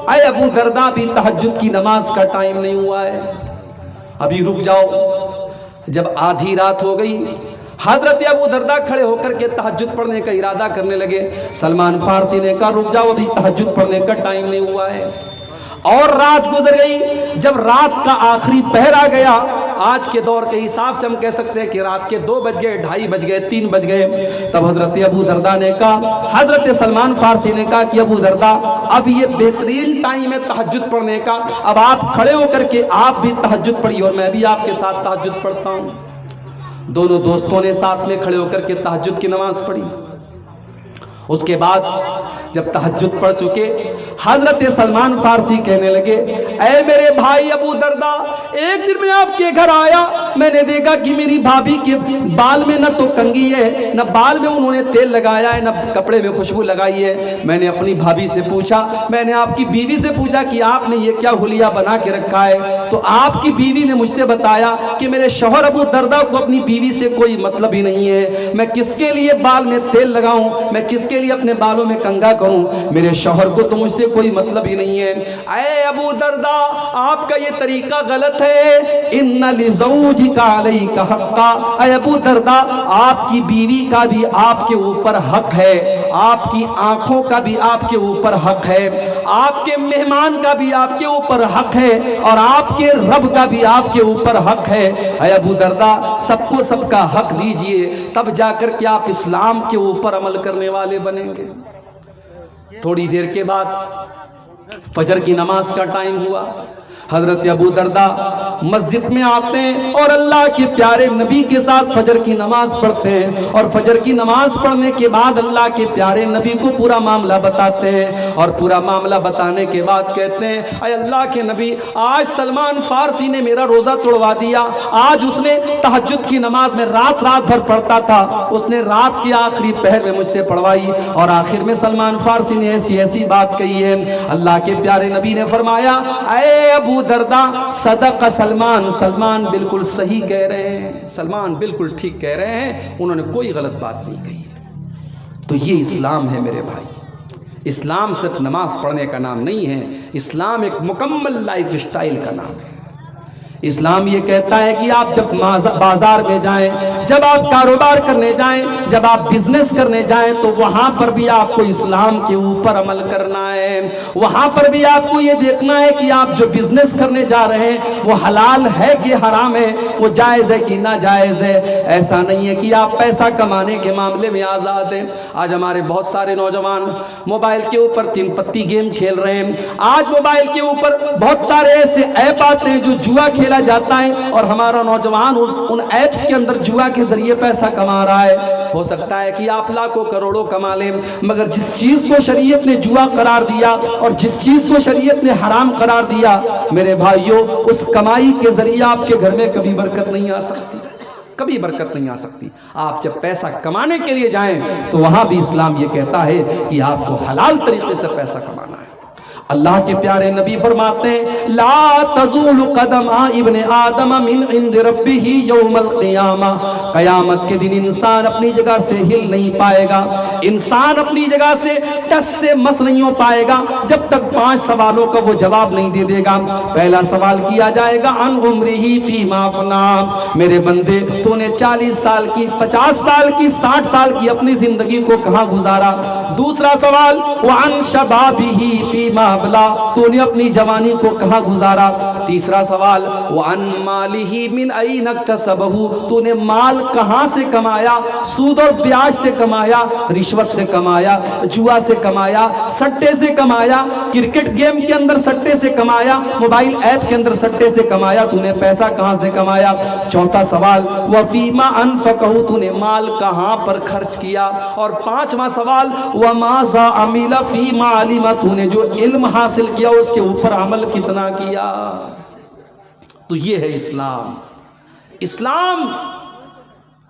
اے ابو درداء ابھی تہجد کی نماز کا ٹائم نہیں ہوا ہے، ابھی رک جاؤ. جب آدھی رات ہو گئی حضرت ابو درداء کھڑے ہو کر کے تہجد پڑھنے کا ارادہ کرنے لگے. سلمان فارسی نے کہا رک جاؤ، ابھی تہجد پڑھنے کا ٹائم نہیں ہوا ہے. اور رات گزر گئی. جب رات کا آخری پہر آ گیا، آج کے دور کے حساب سے ہم کہہ سکتے ہیں کہ رات کے 2 بج گئے، 2:30 بج گئے، 3 بج گئے. تب حضرت ابو درداء نے کہا، حضرت سلمان فارسی نے کہا کہ ابو درداء اب یہ بہترین ٹائم ہے تہجد پڑھنے کا، اب آپ کھڑے ہو کر کے آپ بھی تہجد پڑھیے اور میں بھی آپ کے ساتھ تہجد پڑھتا ہوں. دونوں دوستوں نے ساتھ میں کھڑے ہو کر کے تہجد کی نماز پڑھی. اس کے بعد جب تہجد پڑھ چکے حضرت سلمان فارسی کہنے لگے، اے میرے بھائی ابو درداء، ایک دن میں آپ کے گھر آیا، میں نے دیکھا کہ میری بھابھی کے بال میں نہ تو کنگھی ہے، نہ بال میں انہوں نے تیل لگایا ہے، نہ کپڑے میں خوشبو لگائی ہے. میں نے اپنی بھابھی سے پوچھا، میں نے آپ کی بیوی سے پوچھا کہ آپ نے یہ کیا حلیہ بنا کے رکھا ہے؟ تو آپ کی بیوی نے مجھ سے بتایا کہ میرے شوہر ابو درداء کو اپنی بیوی سے کوئی مطلب ہی نہیں ہے. میں کس کے لیے بال میں تیل لگاؤں، میں کس کے لیے اپنے بالوں میں کنگھا کروں، میرے شوہر کو تو مجھ سے کوئی مطلب ہی نہیں ہے. اے ابو درداء، آپ کا یہ طریقہ غلط ہے. ان لزوج لِزَوْجِكَ عَلَيْكَ حَقًّا، اے ابو درداء آپ کی بیوی کا بھی آپ کے اوپر حق ہے، آپ کی آنکھوں کا بھی آپ کے اوپر حق ہے، آپ کے مہمان کا بھی آپ کے اوپر حق ہے، اور آپ کے رب کا بھی آپ کے اوپر حق ہے۔ اے ابو درداء سب کو سب کا حق دیجئے، تب جا کر کے آپ اسلام کے اوپر عمل کرنے والے بنیں گے۔ تھوڑی دیر کے بعد فجر کی نماز کا ٹائم ہوا، حضرت ابو درداء مسجد میں آتے ہیں اور اللہ کے پیارے نبی کے ساتھ فجر کی نماز پڑھتے ہیں، اور فجر کی نماز پڑھنے کے بعد اللہ کے پیارے نبی کو پورا معاملہ بتاتے ہیں، اور پورا معاملہ بتانے کے بعد کہتے ہیں اے اللہ کے نبی آج سلمان فارسی نے میرا روزہ توڑوا دیا، آج اس نے تہجد کی نماز میں رات بھر پڑھتا تھا، اس نے رات کے آخری پہر میں مجھ سے پڑھوائی، اور آخر میں سلمان فارسی نے ایسی بات کہی ہے۔ اللہ کے پیارے نبی نے فرمایا اے ابو درداء صدق سلمان، سلمان بالکل صحیح کہہ رہے ہیں، سلمان بالکل ٹھیک کہہ رہے ہیں، انہوں نے کوئی غلط بات نہیں کہی ہے۔ تو یہ اسلام ہے میرے بھائی۔ اسلام صرف نماز پڑھنے کا نام نہیں ہے، اسلام ایک مکمل لائف اسٹائل کا نام ہے۔ اسلام یہ کہتا ہے کہ آپ جب بازار میں جائیں، جب آپ کاروبار کرنے جائیں، جب آپ بزنس کرنے جائیں، تو وہاں پر بھی آپ کو اسلام کے اوپر عمل کرنا ہے۔ وہاں پر بھی آپ کو یہ دیکھنا ہے کہ آپ جو بزنس کرنے جا رہے ہیں وہ حلال ہے کہ حرام ہے، وہ جائز ہے کہ ناجائز ہے۔ ایسا نہیں ہے کہ آپ پیسہ کمانے کے معاملے میں آزاد ہیں۔ آج ہمارے بہت سارے نوجوان موبائل کے اوپر 3 پتی گیم کھیل رہے ہیں، آج موبائل کے اوپر بہت سارے ایسے ایپ آتے ہیں جو جوا کھیلا جاتا ہے، اور ہمارا نوجوان ان ایپس کے اندر جوا کے ذریعے پیسہ کما رہا ہے۔ ہو سکتا ہے کہ آپ لاکھوں کروڑوں کما لیں، مگر جس چیز کو شریعت نے جوا قرار دیا اور جس چیز کو شریعت نے حرام قرار دیا، میرے بھائیوں اس کمائی کے ذریعے آپ کے گھر میں کبھی برکت نہیں آ سکتی، کبھی برکت نہیں آ سکتی۔ آپ جب پیسہ کمانے کے لیے جائیں تو وہاں بھی اسلام یہ کہتا ہے کہ آپ کو حلال طریقے سے پیسہ کمانا ہے۔ اللہ کے پیارے نبی فرماتے ہیں لا تزول قدم ابن آدم من عند ربہ یوم القیامہ، قیامت کے دن انسان اپنی جگہ سے ہل نہیں پائے گا، انسان اپنی جگہ سے ٹس سے مس نہیں ہو پائے گا جب تک 5 سوالوں کا وہ جواب نہیں دے دے گا۔ پہلا سوال کیا جائے گا عن عمرہ فیما افنا، میرے بندے تو نے 40 سال کی، 50 سال کی، 60 سال کی اپنی زندگی کو کہاں گزارا۔ دوسرا سوال وعن شبابہ فیما بلا، تو نے اپنی جوانی کو کہاں گزارا۔ تیسرا سوال وعن مالہ من این اکتسبہ، تو نے مال کہاں سے کمایا، سود اور بیاج سے کمایا، رشوت سے کمایا، جوا سے کمایا، سٹے سے کمایا، کرکٹ گیم کے اندر سٹے سے کمایا، موبائل ایپ کے اندر سٹے سے کمایا، تو نے پیسہ کہاں سے کمایا۔ چوتھا سوال وفیما انفقہ، تو نے مال کہاں پر خرچ کیا۔ اور 5واں سوال وماذا عمل فیما علم، تو نے جو علم حاصل کیا اس کے اوپر عمل کتنا کیا۔ تو یہ ہے اسلام۔ اسلام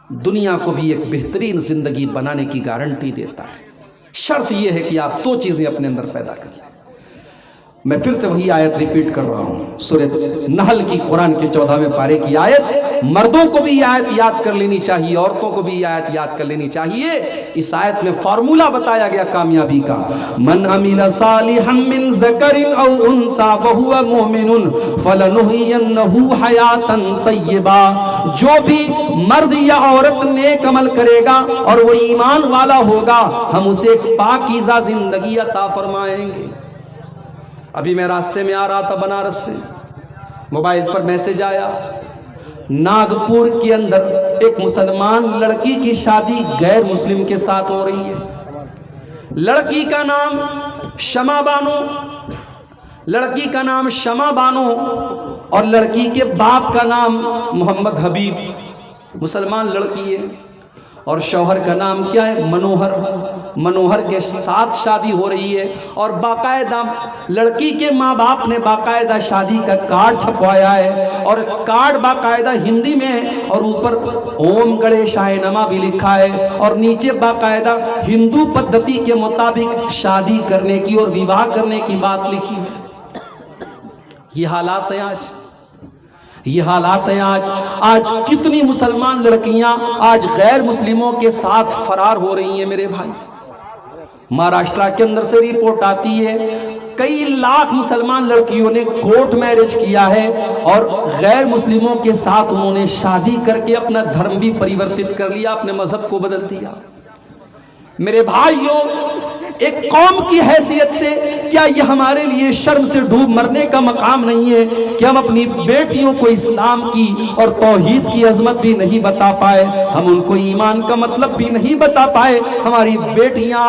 دنیا کو بھی ایک بہترین زندگی بنانے کی گارنٹی دیتا ہے، شرط یہ ہے کہ آپ 2 چیزیں اپنے اندر پیدا کر لیں۔ میں پھر سے وہی آیت ریپیٹ کر رہا ہوں، سورہ نحل کی قرآن کے 14ویں پارے کی آیت۔ مردوں کو بھی یہ آیت یاد کر لینی چاہیے، عورتوں کو بھی یہ آیت یاد کر لینی چاہیے۔ اس آیت میں فارمولہ بتایا گیا کامیابی کا، من عمل صالحا من ذکر او انثى وهو مؤمن فلنحيينه حیاتا طیبہ، جو بھی مرد یا عورت نیک عمل کرے گا اور وہ ایمان والا ہوگا، ہم اسے پاکیزہ زندگی عطا فرمائیں گے۔ ابھی میں راستے میں آ رہا تھا بنارس سے، موبائل پر میسج آیا، ناگپور کے اندر ایک مسلمان لڑکی کی شادی غیر مسلم کے ساتھ ہو رہی ہے۔ لڑکی کا نام شمع بانو، لڑکی کا نام شمع بانو اور لڑکی کے باپ کا نام محمد حبیب، مسلمان لڑکی ہے، اور شوہر کا نام کیا ہے منوہر۔ منوہر کے ساتھ شادی ہو رہی ہے، اور باقاعدہ لڑکی کے ماں باپ نے باقاعدہ شادی کا کارڈ چھپوایا ہے، اور کارڈ باقاعدہ ہندی میں ہے، اور اوپر اوم گڑیشائے نمہ بھی لکھا ہے، اور نیچے باقاعدہ ہندو پدھتی کے مطابق شادی کرنے کی اور وواہ کرنے کی بات لکھی ہے۔ یہ حالات ہیں آج، یہ حالات ہیں آج کتنی مسلمان لڑکیاں آج غیر مسلموں کے ساتھ فرار ہو رہی ہیں میرے بھائی۔ مہاراشٹرا کے اندر سے رپورٹ آتی ہے، کئی لاکھ مسلمان لڑکیوں نے کورٹ میرج کیا ہے اور غیر مسلموں کے ساتھ انہوں نے شادی کر کے اپنا دھرم بھی پریورتت کر لیا، اپنے مذہب کو بدل دیا۔ میرے بھائیوں، ایک قوم کی حیثیت سے کیا یہ ہمارے لیے شرم سے ڈوب مرنے کا مقام نہیں ہے کہ ہم اپنی بیٹیوں کو اسلام کی اور توحید کی عظمت بھی نہیں بتا پائے، ہم ان کو ایمان کا مطلب بھی نہیں بتا پائے۔ ہماری بیٹیاں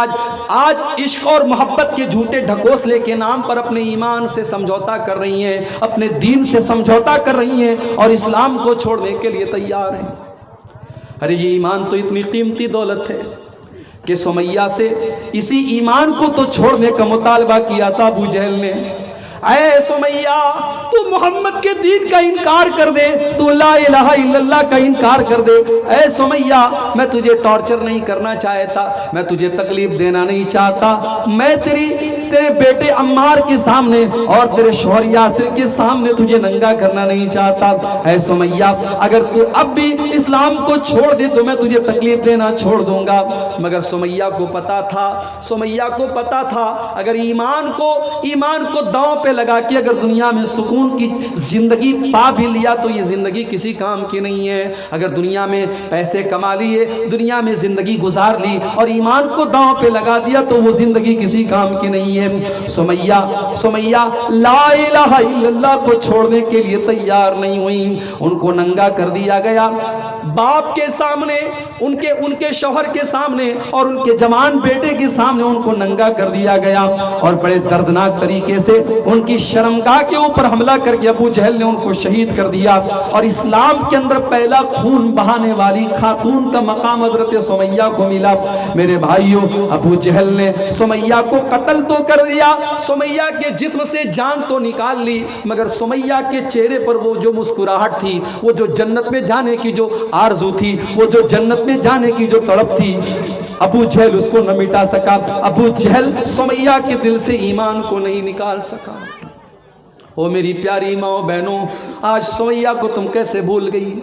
آج عشق اور محبت کے جھوٹے ڈھکوسلے کے نام پر اپنے ایمان سے سمجھوتا کر رہی ہیں، اپنے دین سے سمجھوتا کر رہی ہیں اور اسلام کو چھوڑنے کے لیے تیار ہیں۔ ارے یہ ایمان تو اتنی قیمتی دولت ہے کہ سمیہ سے اسی ایمان کو تو چھوڑنے کا مطالبہ کیا تھا ابو جہل نے۔ اے سمیہ، تو محمد کے دین کا انکار کر دے، تو لا الہ الا اللہ کا انکار کر دے۔ اے سمیہ، میں تجھے ٹارچر نہیں کرنا چاہتا، میں تجھے تکلیف دینا نہیں چاہتا، میں تیرے بیٹے عمار کے سامنے اور تیرے شوہر یاسر کے سامنے تجھے ننگا کرنا نہیں چاہتا۔ اے سمیہ، اگر تو اب بھی اسلام کو چھوڑ دے تو میں تجھے تکلیف دینا چھوڑ دوں گا۔ مگر سمیہ کو پتا تھا اگر ایمان کو داؤں پہ لگا کے اگر دنیا میں سکون کی زندگی پا بھی لیا تو یہ زندگی کسی کام کی نہیں ہے۔ اگر دنیا میں پیسے کما لیے، دنیا میں زندگی گزار لی اور ایمان کو داؤں پہ لگا دیا تو وہ زندگی کسی کام کی نہیں ہے۔ سمیہ لا الہ الا اللہ کو چھوڑنے کے لیے تیار نہیں ہوئی، ان کو ننگا کر دیا گیا، باپ کے سامنے، ان کے شوہر کے سامنے اور ان کے جوان بیٹے کے سامنے ان کو ننگا کر دیا گیا اور بڑے دردناک طریقے سے ان کی شرمگاہ کے اوپر حملہ کر کے ابو جہل نے ان کو شہید کر دیا۔ اور اسلام کے اندر پہلا خون بہانے والی خاتون کا مقام حضرت سمیہ کو ملا۔ میرے بھائیوں، ابو جہل نے سمیہ کو قتل تو کر دیا، سمیہ کے جسم سے جان تو نکال لی، مگر سمیہ کے چہرے پر وہ جو مسکراہٹ تھی، وہ جو جنت میں جانے کی جو آرزو تھی، وہ جو جنت میں جانے کی جو تڑپ تھی، ابو جہل اس کو نہ مٹا سکا۔ ابو جہل سمیہ کے دل سے ایمان کو نہیں نکال سکا۔ او میری پیاری ماں بہنوں، آج سمیہ کو تم کیسے بھول گئی؟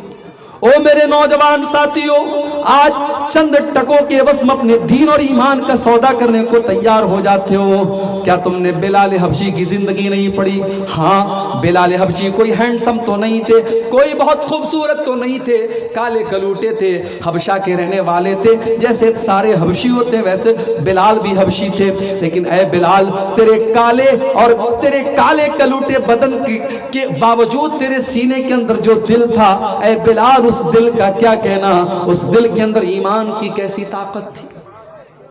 او میرے نوجوان ساتھیوں، آج چند ٹکوں کے عوض میں اپنے دین اور ایمان کا سودا کرنے کو تیار ہو جاتے ہو۔ کیا تم نے بلال حبشی کی زندگی نہیں پڑھی؟ ہاں، بلال حبشی کوئی ہینڈسم تو نہیں تھے، کوئی بہت خوبصورت تو نہیں تھے، کالے کلوٹے تھے، حبشہ کے رہنے والے تھے، جیسے سارے حبشی ہوتے ویسے بلال بھی حبشی تھے۔ لیکن اے بلال، تیرے کالے کلوٹے بدن کے باوجود تیرے سینے کے اندر جو دل تھا، اے بلال، اس دل کا کیا کہنا؟ اس دل کے اندر ایمان کی کیسی طاقت تھی،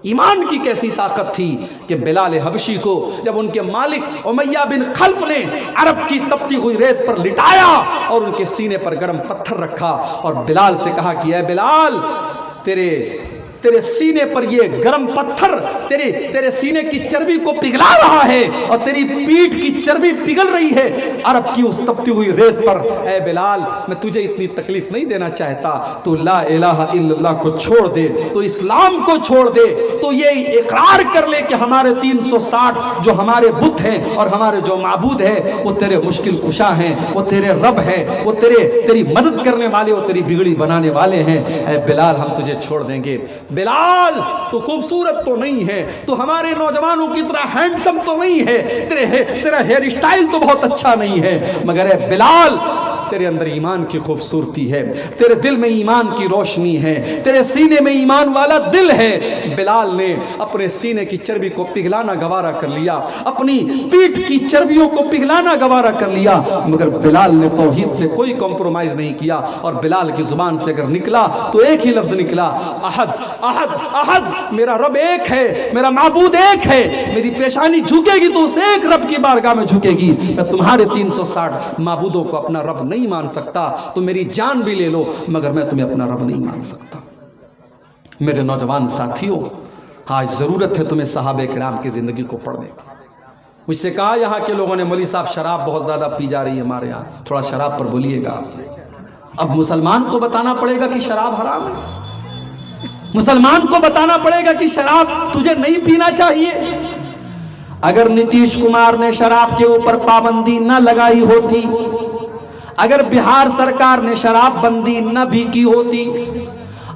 ایمان کی کیسی طاقت تھی کہ بلال حبشی کو جب ان کے مالک امیہ بن خلف نے عرب کی تپتی ہوئی ریت پر لٹایا اور ان کے سینے پر گرم پتھر رکھا اور بلال سے کہا کہ اے بلال، تیرے سینے پر یہ گرم پتھر تیرے سینے کی چربی کو پگھلا رہا ہے اور تیری پیٹھ کی چربی پگھل رہی ہے عرب کی اس تپتی ہوئی ریت پر۔ اے بلال، میں تجھے اتنی تکلیف نہیں دینا چاہتا، تو لا الہ الا اللہ کو چھوڑ دے، تو اسلام کو چھوڑ دے، تو یہ اقرار کر لے کہ ہمارے 360 جو ہمارے بت ہیں اور ہمارے جو معبود ہیں وہ تیرے مشکل کشا ہیں، وہ تیرے رب ہیں، وہ تیری مدد کرنے والے اور تیری بگڑی بنانے والے ہیں۔ اے بلال، ہم تجھے چھوڑ دیں گے۔ بلال، تو خوبصورت تو نہیں ہے، تو ہمارے نوجوانوں کی طرح ہینڈسم تو نہیں ہے، تیرا ہیئر اسٹائل تو بہت اچھا نہیں ہے، مگر اے بلال، تیرے اندر ایمان کی خوبصورتی ہے، تیرے دل میں ایمان کی روشنی ہے، تیرے سینے میں ایمان والا دل ہے۔ بلال نے اپنے سینے کی چربی کو پگھلانا گوارا کر لیا، اپنی پیٹھ کی چربیوں کو پگھلانا گوارا کر لیا، مگر بلال نے توحید سے کوئی کمپرومائز نہیں کیا۔ اور بلال کی زبان سے اگر نکلا تو ایک ہی لفظ نکلا، احد احد احد، میرا رب ایک ہے، میرا معبود ایک ہے، میری پیشانی جھکے گی تو اس ایک رب کی بارگاہ میں جھکے گی، میں تمہارے 360 معبودوں کو اپنا رب نہیں مان سکتا، تو میری جان بھی لے لو مگر میں تمہیں اپنا رب نہیں مان سکتا۔ میرے نوجوان ساتھیوں، آج ضرورت ہے تمہیں صحابہ کرام کی زندگی کو پڑھنے کی۔ مجھ سے کہا یہاں کے لوگوں نے، مولوی صاحب شراب بہت زیادہ پی جا رہی ہے ہمارے یہاں، تھوڑا شراب پر بولیے گا۔ اب مسلمان کو بتانا پڑے گا کہ شراب حرام ہے، مسلمان کو بتانا پڑے گا کہ شراب تجھے نہیں پینا چاہیے۔ اگر نتیش کمار نے شراب کے اوپر پابندی نہ لگائی ہوتی، اگر بہار سرکار نے شراب بندی نہ بھی کی ہوتی،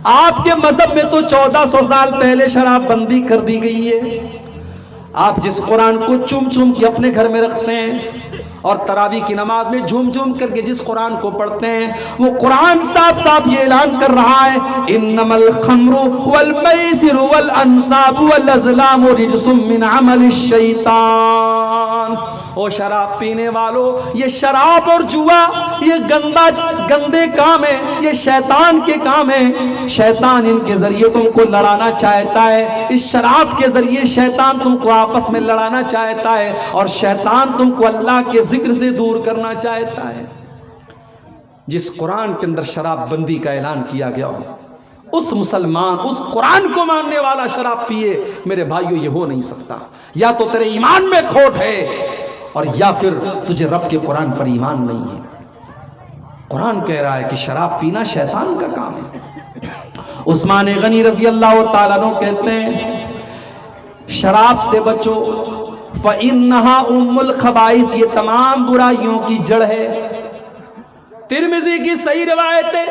آپ کے مذہب میں تو 1400 سال پہلے شراب بندی کر دی گئی ہے، آپ جس قرآن کو چوم چوم کے اپنے گھر میں رکھتے ہیں اور تراویح کی نماز میں جھوم جھوم کر کے جس قرآن کو پڑھتے ہیں، وہ قرآن صاف صاف یہ اعلان کر رہا ہے انما الخمر والمیسر والانصاب والازلام رجس من عمل الشیطان۔ او شراب پینے والوں، یہ شراب اور جوا یہ گندے کام ہے، یہ شیطان کے کام ہے۔ شیطان ان کے ذریعے تم کو لڑانا چاہتا ہے، اس شراب کے ذریعے شیطان تم کو آپس میں لڑانا چاہتا ہے، اور شیطان تم کو اللہ کے ذکر سے دور کرنا چاہتا ہے۔ جس قرآن کے اندر شراب بندی کا اعلان کیا گیا ہو، اس مسلمان، اس قرآن کو ماننے والا شراب پیے، میرے بھائیو یہ ہو نہیں سکتا۔ یا تو تیرے ایمان میں کھوٹ ہے، اور یا پھر تجھے رب کے قرآن پر ایمان نہیں ہے۔ قرآن کہہ رہا ہے کہ شراب پینا شیطان کا کام ہے۔ عثمان غنی رضی اللہ تعالیٰ عنہ کہتے ہیں شراب سے بچو، فَإِنَّهَا أُمُّ الْخَبَائِثِ، یہ تمام برائیوں کی جڑ ہے۔ ترمذی کی صحیح روایت ہے،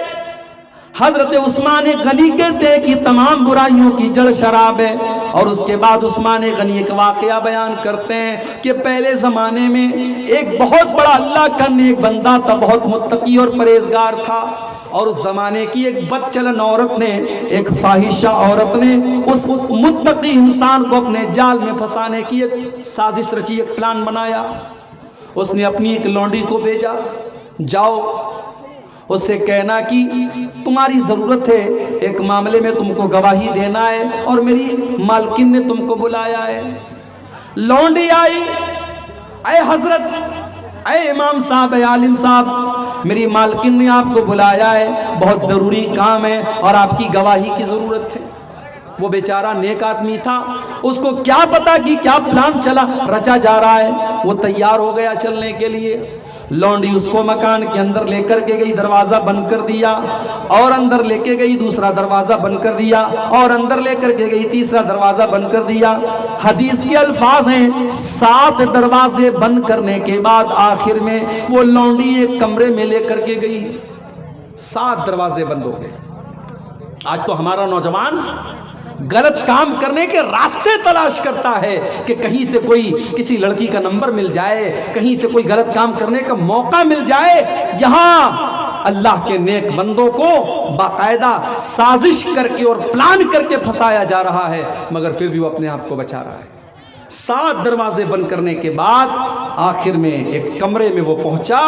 حضرت عثمان غنی کہتے ہیں کہ تمام برائیوں کی جڑ شراب ہے۔ اور اس کے بعد عثمان غنی ایک واقعہ بیان کرتے ہیں کہ پہلے زمانے میں ایک بہت بڑا اللہ کا نیک بندہ تھا، بہت متقی اور پرہیزگار تھا، اور اس زمانے کی ایک بد چلن عورت نے، ایک فاحشہ عورت نے اس متقی انسان کو اپنے جال میں پھنسانے کی ایک سازش رچی، ایک پلان بنایا۔ اس نے اپنی ایک لونڈی کو بھیجا، جاؤ اس سے کہنا کہ تمہاری ضرورت ہے، ایک معاملے میں تم کو گواہی دینا ہے اور میری مالکن نے تم کو بلایا ہے۔ لونڈی آئی، اے حضرت، اے امام صاحب، اے عالم صاحب، میری مالکن نے آپ کو بلایا ہے، بہت ضروری کام ہے اور آپ کی گواہی کی ضرورت ہے۔ وہ بیچارہ نیک آدمی تھا، اس کو کیا پتا کہ کیا پلان رچا جا رہا ہے۔ وہ تیار ہو گیا چلنے کے لیے۔ لونڈی اس کو مکان کے اندر لے کر کے گئی، دروازہ بند کر دیا، اور اندر لے کے گئی، دوسرا دروازہ بند کر دیا، اور اندر لے کر کے گئی، تیسرا دروازہ بند کر دیا۔ حدیث کے الفاظ ہیں 7 دروازے بند کرنے کے بعد آخر میں وہ لونڈی ایک کمرے میں لے کر کے گئی، 7 دروازے بند ہو گئے۔ آج تو ہمارا نوجوان غلط کام کرنے کے راستے تلاش کرتا ہے کہ کہیں سے کوئی کسی لڑکی کا نمبر مل جائے، کہیں سے کوئی غلط کام کرنے کا موقع مل جائے۔ یہاں اللہ کے نیک بندوں کو باقاعدہ سازش کر کے اور پلان کر کے پھنسایا جا رہا ہے، مگر پھر بھی وہ اپنے آپ کو بچا رہا ہے۔ 7 دروازے بند کرنے کے بعد آخر میں ایک کمرے میں وہ پہنچا،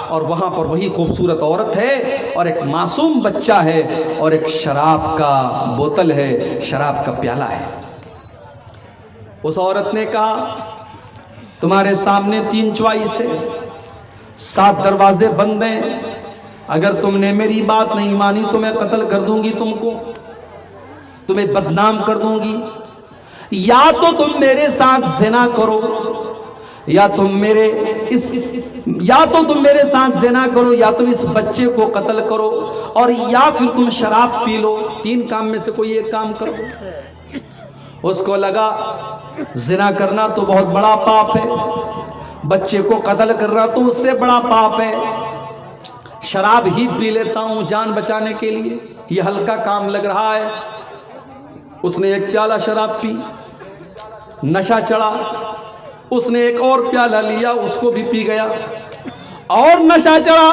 اور وہاں پر وہی خوبصورت عورت ہے، اور ایک معصوم بچہ ہے، اور ایک شراب کا بوتل ہے، شراب کا پیالہ ہے۔ اس عورت نے کہا تمہارے سامنے 3 چوائس ہے، 7 دروازے بند ہیں، اگر تم نے میری بات نہیں مانی تو میں قتل کر دوں گی، تم کو، تمہیں بدنام کر دوں گی۔ یا تو تم میرے ساتھ زنا کرو، یا تو تم میرے ساتھ زنا کرو، یا تم اس بچے کو قتل کرو، اور یا پھر تم شراب پی لو، 3 کام میں سے کوئی ایک کام کرو۔ اس کو لگا زنا کرنا تو بہت بڑا پاپ ہے، بچے کو قتل کرنا تو اس سے بڑا پاپ ہے، شراب ہی پی لیتا ہوں جان بچانے کے لیے، یہ ہلکا کام لگ رہا ہے۔ اس نے ایک پیالہ شراب پی، نشہ چڑھا، اس نے ایک اور پیالہ لیا، اس کو بھی پی گیا، اور نشہ چڑھا،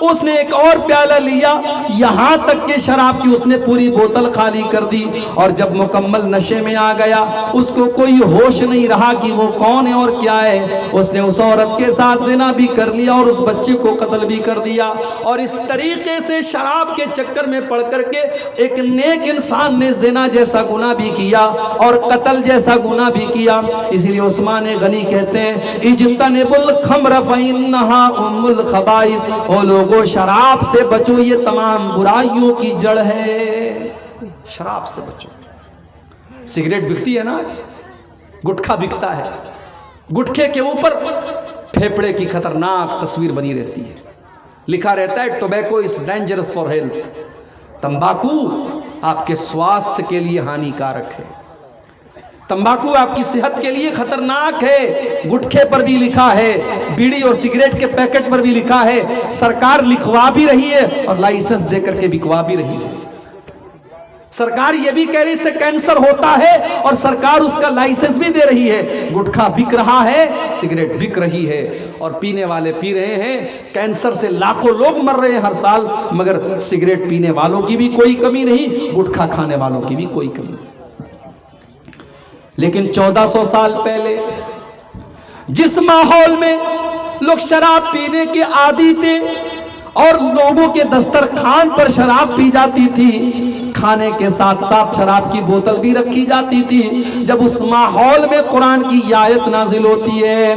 اس نے ایک اور پیالہ لیا، یہاں تک کہ شراب کی اس نے پوری بوتل خالی کر دی، اور جب مکمل نشے میں آ گیا اس کو کوئی ہوش نہیں رہا کہ وہ کون ہے اور کیا ہے۔ اس نے اس عورت کے ساتھ زنا بھی کر لیا اور اس بچے کو قتل بھی کر دیا، اور اس طریقے سے شراب کے چکر میں پڑ کر کے ایک نیک انسان نے زنا جیسا گناہ بھی کیا اور قتل جیسا گناہ بھی کیا۔ اس لیے عثمان غنی کہتے ہیں اجتنبوا الخمر فإنها أم الخبائث، او لوگوں شراب سے بچو، یہ تمام برائیوں کی جڑ ہے، شراب سے بچو۔ سگریٹ بکتی ہے نا آج، گٹکھا بکتا ہے، گٹکھے کے اوپر پھیپڑے کی خطرناک تصویر بنی رہتی ہے، لکھا رہتا ہے tobacco is dangerous for health, تمباکو آپ کے سواستھ کے لیے ہانی کارک ہے، تمباکو آپ کی صحت کے لیے خطرناک ہے۔ گٹکھے پر بھی لکھا ہے، بیڑی اور سگریٹ کے پیکٹ پر بھی لکھا ہے، سرکار لکھوا بھی رہی ہے اور لائسنس دے کر کے بکوا بھی رہی ہے۔ سرکار یہ بھی کہہ رہی سے کینسر ہوتا ہے اور سرکار اس کا لائسنس بھی دے رہی ہے. گٹکھا بک رہا ہے, سگریٹ بک رہی ہے, اور پینے والے پی رہے ہیں. کینسر سے لاکھوں لوگ مر رہے ہیں ہر سال, مگر سگریٹ پینے والوں کی بھی کوئی کمی نہیں, گٹکھا کھانے والوں کی بھی کوئی کمی نہیں. لیکن 1400 سال پہلے جس ماحول میں لوگ شراب پینے کے عادی تھے اور لوگوں کے دسترخوان پر شراب پی جاتی تھی, کھانے کے ساتھ ساتھ شراب کی بوتل بھی رکھی جاتی تھی, جب اس ماحول میں قرآن کی یہ آیت نازل ہوتی ہے,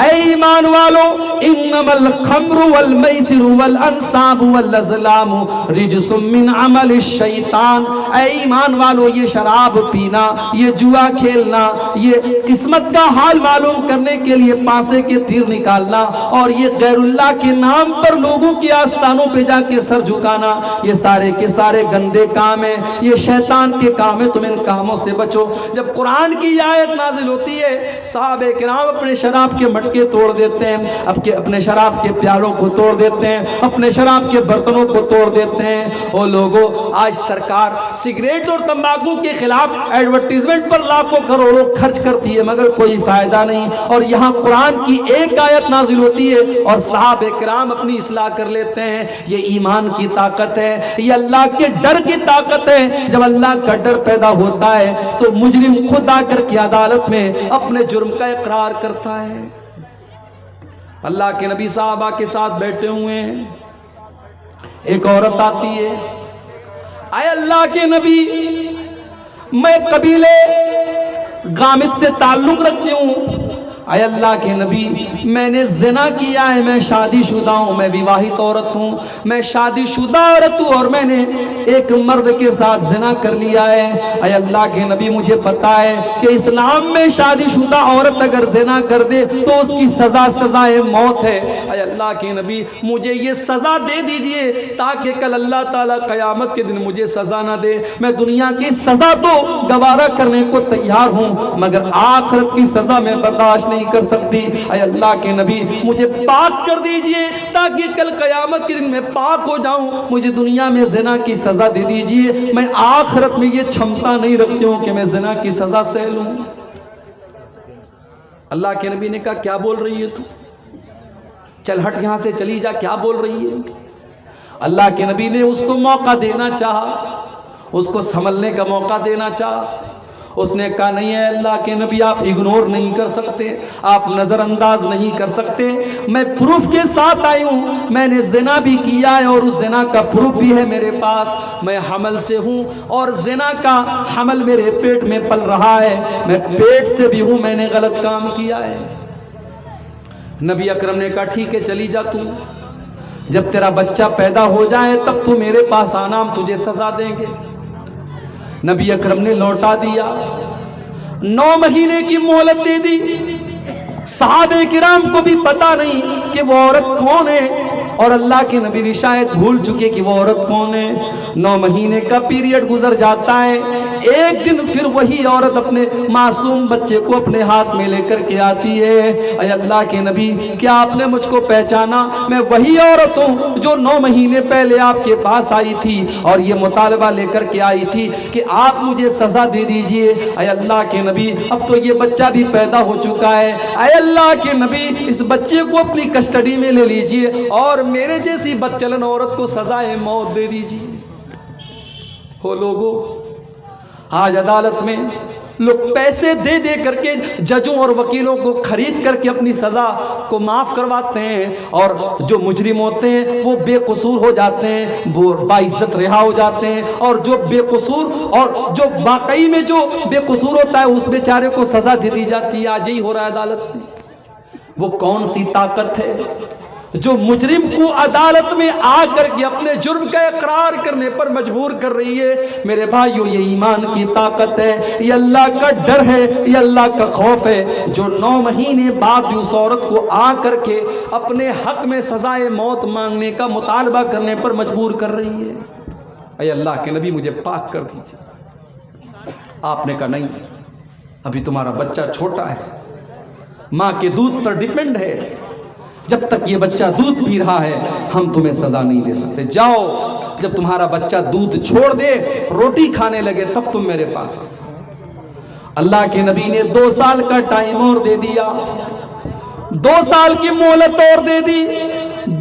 اے ایمان والو انما الخمر والمیسر والانصاب والازلام رجس من عمل الشیطان, اے ایمان والو یہ شراب پینا, یہ جوا کھیلنا, یہ قسمت کا حال معلوم کرنے کے لیے پانسے کے تیر نکالنا, اور یہ غیر اللہ کے نام پر لوگوں کے آستانوں پہ جا کے سر جھکانا, یہ سارے کے سارے گندے کام ہیں, یہ شیطان کے کام ہے, تم ان کاموں سے بچو. جب قرآن کی آیت نازل ہوتی ہے, صحابہ کرام اپنے شراب کے مٹکے توڑ دیتے ہیں, اپنے شراب کے پیالوں کو توڑ دیتے ہیں, اپنے شراب کے برتنوں کو توڑ دیتے ہیں. او لوگوں, آج سرکار سگریٹ اور تمباکو کے خلاف ایڈورٹیزمنٹ پر لاکھوں کروڑوں خرچ کرتی ہے, مگر کوئی فائدہ نہیں. اور یہاں قرآن کی ایک آیت نازل ہوتی ہے اور صحابہ کرام اپنی اصلاح کر لیتے ہیں. یہ ایمان کی طاقت ہے, یہ اللہ کے ڈر کی طاقت ہے. جب اللہ کا ڈر پیدا ہوتا ہے تو مجرم خود آ کر کے عدالت میں اپنے جرم کا اقرار کرتا ہے. اللہ کے نبی صحابہ کے ساتھ بیٹھے ہوئے ہیں, ایک عورت آتی ہے, اے اللہ کے نبی میں قبیلے غامد سے تعلق رکھتی ہوں, اے اللہ کے نبی میں نے زنا کیا ہے, میں شادی شدہ ہوں, میں وواہت عورت ہوں, میں شادی شدہ عورت ہوں اور میں نے ایک مرد کے ساتھ زنا کر لیا ہے. اے اللہ کے نبی مجھے پتا ہے کہ اسلام میں شادی شدہ عورت اگر زنا کر دے تو اس کی سزائے موت ہے. اے اللہ کے نبی مجھے یہ سزا دے دیجئے تاکہ کل اللہ تعالیٰ قیامت کے دن مجھے سزا نہ دے. میں دنیا کی سزا تو گوارا کرنے کو تیار ہوں, مگر آخرت کی سزا میں برداشت نہیں کر سکتی. اے اللہ کے نبی مجھے پاک کر دیجئے تاکہ کل قیامت کے دن میں پاک ہو جاؤں. مجھے دنیا میں زنا کی سزا دے دیجئے, میں آخرت میں یہ چھمتا نہیں رکھتی ہوں کہ میں زنا کی سزا سہ لوں. اللہ کے نبی نے کہا کیا بول رہی ہے تو, چل ہٹ یہاں سے, چلی جا, کیا بول رہی ہے. اللہ کے نبی نے اس کو موقع دینا چاہا, اس کو سنبھلنے کا موقع دینا چاہا. اس نے کہا نہیں ہے اللہ کے نبی, آپ اگنور نہیں کر سکتے, آپ نظر انداز نہیں کر سکتے, میں پروف کے ساتھ آئی ہوں, میں نے زنا بھی کیا ہے اور اس زنا کا پروف بھی ہے میرے پاس. میں حمل سے ہوں اور زنا کا حمل میرے پیٹ میں پل رہا ہے, میں پیٹ سے بھی ہوں, میں نے غلط کام کیا ہے. نبی اکرم نے کہا ٹھیک ہے چلی جا تو, جب تیرا بچہ پیدا ہو جائے تب تو میرے پاس آنا, ہم تجھے سزا دیں گے. نبی اکرم نے لوٹا دیا, 9 مہینے کی مہلت دے دی. صحابہ کرام کو بھی پتا نہیں کہ وہ عورت کون ہے, اور اللہ کے نبی بھی شاید بھول چکے کہ وہ عورت کون ہے. 9 مہینے کا پیریڈ گزر جاتا ہے. ایک دن پھر وہی عورت اپنے معصوم بچے کو اپنے ہاتھ میں لے کر کے آتی ہے. اے اللہ کے نبی کیا آپ نے مجھ کو پہچانا, میں وہی عورت ہوں جو 9 مہینے پہلے آپ کے پاس آئی تھی اور یہ مطالبہ لے کر کے آئی تھی کہ آپ مجھے سزا دے دیجئے. اے اللہ کے نبی اب تو یہ بچہ بھی پیدا ہو چکا ہے, اے اللہ کے نبی اس بچے کو اپنی کسٹڈی میں لے لیجئے اور میرے جیسی بدچلن عورت کو سزائے موت دے دیجئے. ہو لوگوں, آج عدالت میں لوگ پیسے دے دے کر کے ججوں اور وکیلوں کو خرید کر کے اپنی سزا کو معاف کرواتے ہیں, اور جو مجرم ہوتے ہیں وہ بے قصور ہو جاتے ہیں, وہ باعزت رہا ہو جاتے ہیں, اور جو بے قصور اور جو واقعی میں جو بے قصور ہوتا ہے اس بیچارے کو سزا دے دی جاتی ہے. آج ہی ہو رہا ہے عدالت میں. وہ کون سی طاقت ہے جو مجرم کو عدالت میں آ کر کے اپنے جرم کا اقرار کرنے پر مجبور کر رہی ہے؟ میرے بھائیو, یہ ایمان کی طاقت ہے, یہ اللہ کا ڈر ہے, یہ اللہ کا خوف ہے, جو 9 مہینے بعد بھی اس عورت کو آ کر کے اپنے حق میں سزائے موت مانگنے کا مطالبہ کرنے پر مجبور کر رہی ہے. اے اللہ کے نبی مجھے پاک کر دیجیے. آپ نے کہا نہیں, ابھی تمہارا بچہ چھوٹا ہے, ماں کے دودھ پر ڈیپینڈ ہے, جب تک یہ بچہ دودھ پی رہا ہے ہم تمہیں سزا نہیں دے سکتے. جاؤ جب تمہارا بچہ دودھ چھوڑ دے، روٹی کھانے لگے، تب تم میرے پاس آؤ۔ اللہ کے نبی نے 2 سال کا ٹائم اور دے دیا، 2 سال کی مہلت اور دے دی۔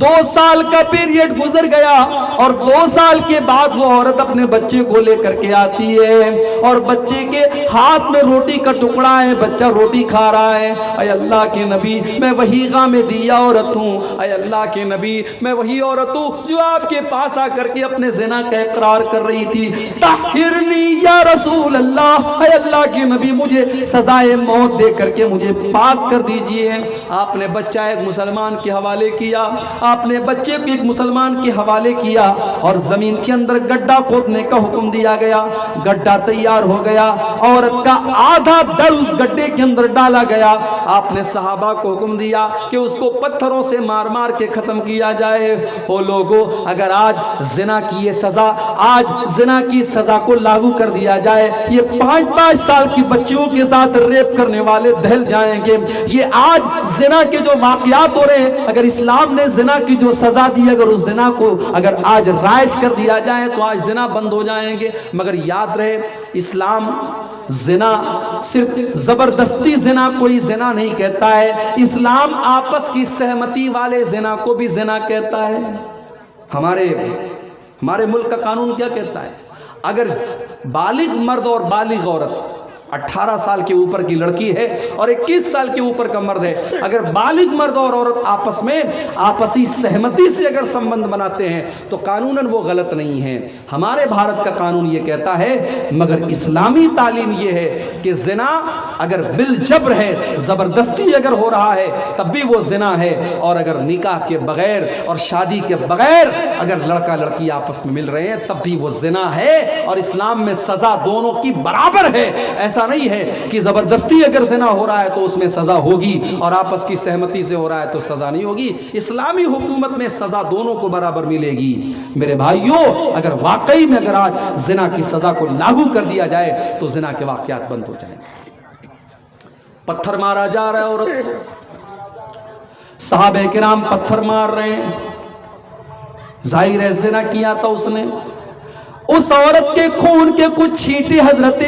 2 سال کا پیریڈ گزر گیا اور 2 سال کے بعد وہ عورت اپنے بچے کو لے کر کے آتی ہے اور بچے کے ہاتھ میں روٹی کا ٹکڑا ہے، بچہ روٹی کھا رہا ہے۔ اے اللہ کے نبی، میں وہی غام دیا عورت ہوں، اے اللہ کے نبی میں وہی عورت ہوں جو آپ کے پاس آ کر کے اپنے زنا کا اقرار کر رہی تھی۔ طہرنی یا رسول اللہ، اے اللہ کے نبی مجھے سزائے موت دے کر کے مجھے پاک کر دیجئے۔ آپ نے بچہ ایک مسلمان کے حوالے کیا، آپ نے بچے کو ایک مسلمان کے حوالے کیا اور زمین کے اندر گڈھا کھودنے کا حکم دیا گیا۔ گڈھا تیار ہو گیا، عورت کا آدھا دڑ اس گڈھے کے اندر ڈالا گیا۔ آپ نے صحابہ کو حکم دیا کہ اس کو پتھروں سے مار مار کے ختم کیا جائے۔ او لوگو، اگر آج زنا کی یہ سزا، آج زنا کی سزا کو لاگو کر دیا جائے، یہ 5 سال کی بچیوں کے ساتھ ریپ کرنے والے دہل جائیں گے۔ یہ آج زنا کے جو واقعات ہو رہے ہیں، اگر اسلام نے زنا کی جو سزا دی، اگر اس زنا کو اگر آج رائج کر دیا جائے تو آج زنا بند ہو جائیں گے۔ مگر یاد رہے، اسلام زنا صرف زبردستی زنا کوئی زنا نہیں کہتا ہے، اسلام آپس کی سہمتی والے زنا کو بھی زنا کہتا ہے۔ ہمارے ملک کا قانون کیا کہتا ہے؟ اگر بالغ مرد اور بالغ عورت، 18 سال کے اوپر کی لڑکی ہے اور 21 سال کے اوپر کا مرد ہے، اگر بالغ مرد اور عورت آپس میں آپسی سہمتی سے اگر سمبند بناتے ہیں تو قانوناً وہ غلط نہیں ہے۔ ہمارے بھارت کا قانون یہ کہتا ہے، مگر اسلامی تعلیم یہ ہے کہ زنا اگر بالجبر ہے، زبردستی اگر ہو رہا ہے تب بھی وہ زنا ہے، اور اگر نکاح کے بغیر اور شادی کے بغیر اگر لڑکا لڑکی آپس میں مل رہے ہیں تب بھی وہ زنا ہے، اور اسلام میں سزا دونوں کی برابر ہے۔ ایسا نہیں ہے کہ زبردستی اگر زنا ہو رہا ہے تو اس میں سزا ہوگی اور آپس کی سہمتی سے ہو رہا ہے تو سزا نہیں ہوگی۔ اسلامی حکومت میں سزا دونوں کو برابر ملے گی۔ میرے بھائیوں، اگر واقعی میں اگر آج زنا کی سزا کو لاگو کر دیا جائے تو زنا کے واقعات بند ہو جائیں گے۔ پتھر مارا جا رہا ہے عورت، صحابہ کرام پتھر مار رہے ہیں، ظاہر ہے زنا کیا تھا اس نے۔ اس عورت کے خون کے کچھ چھینٹے حضرت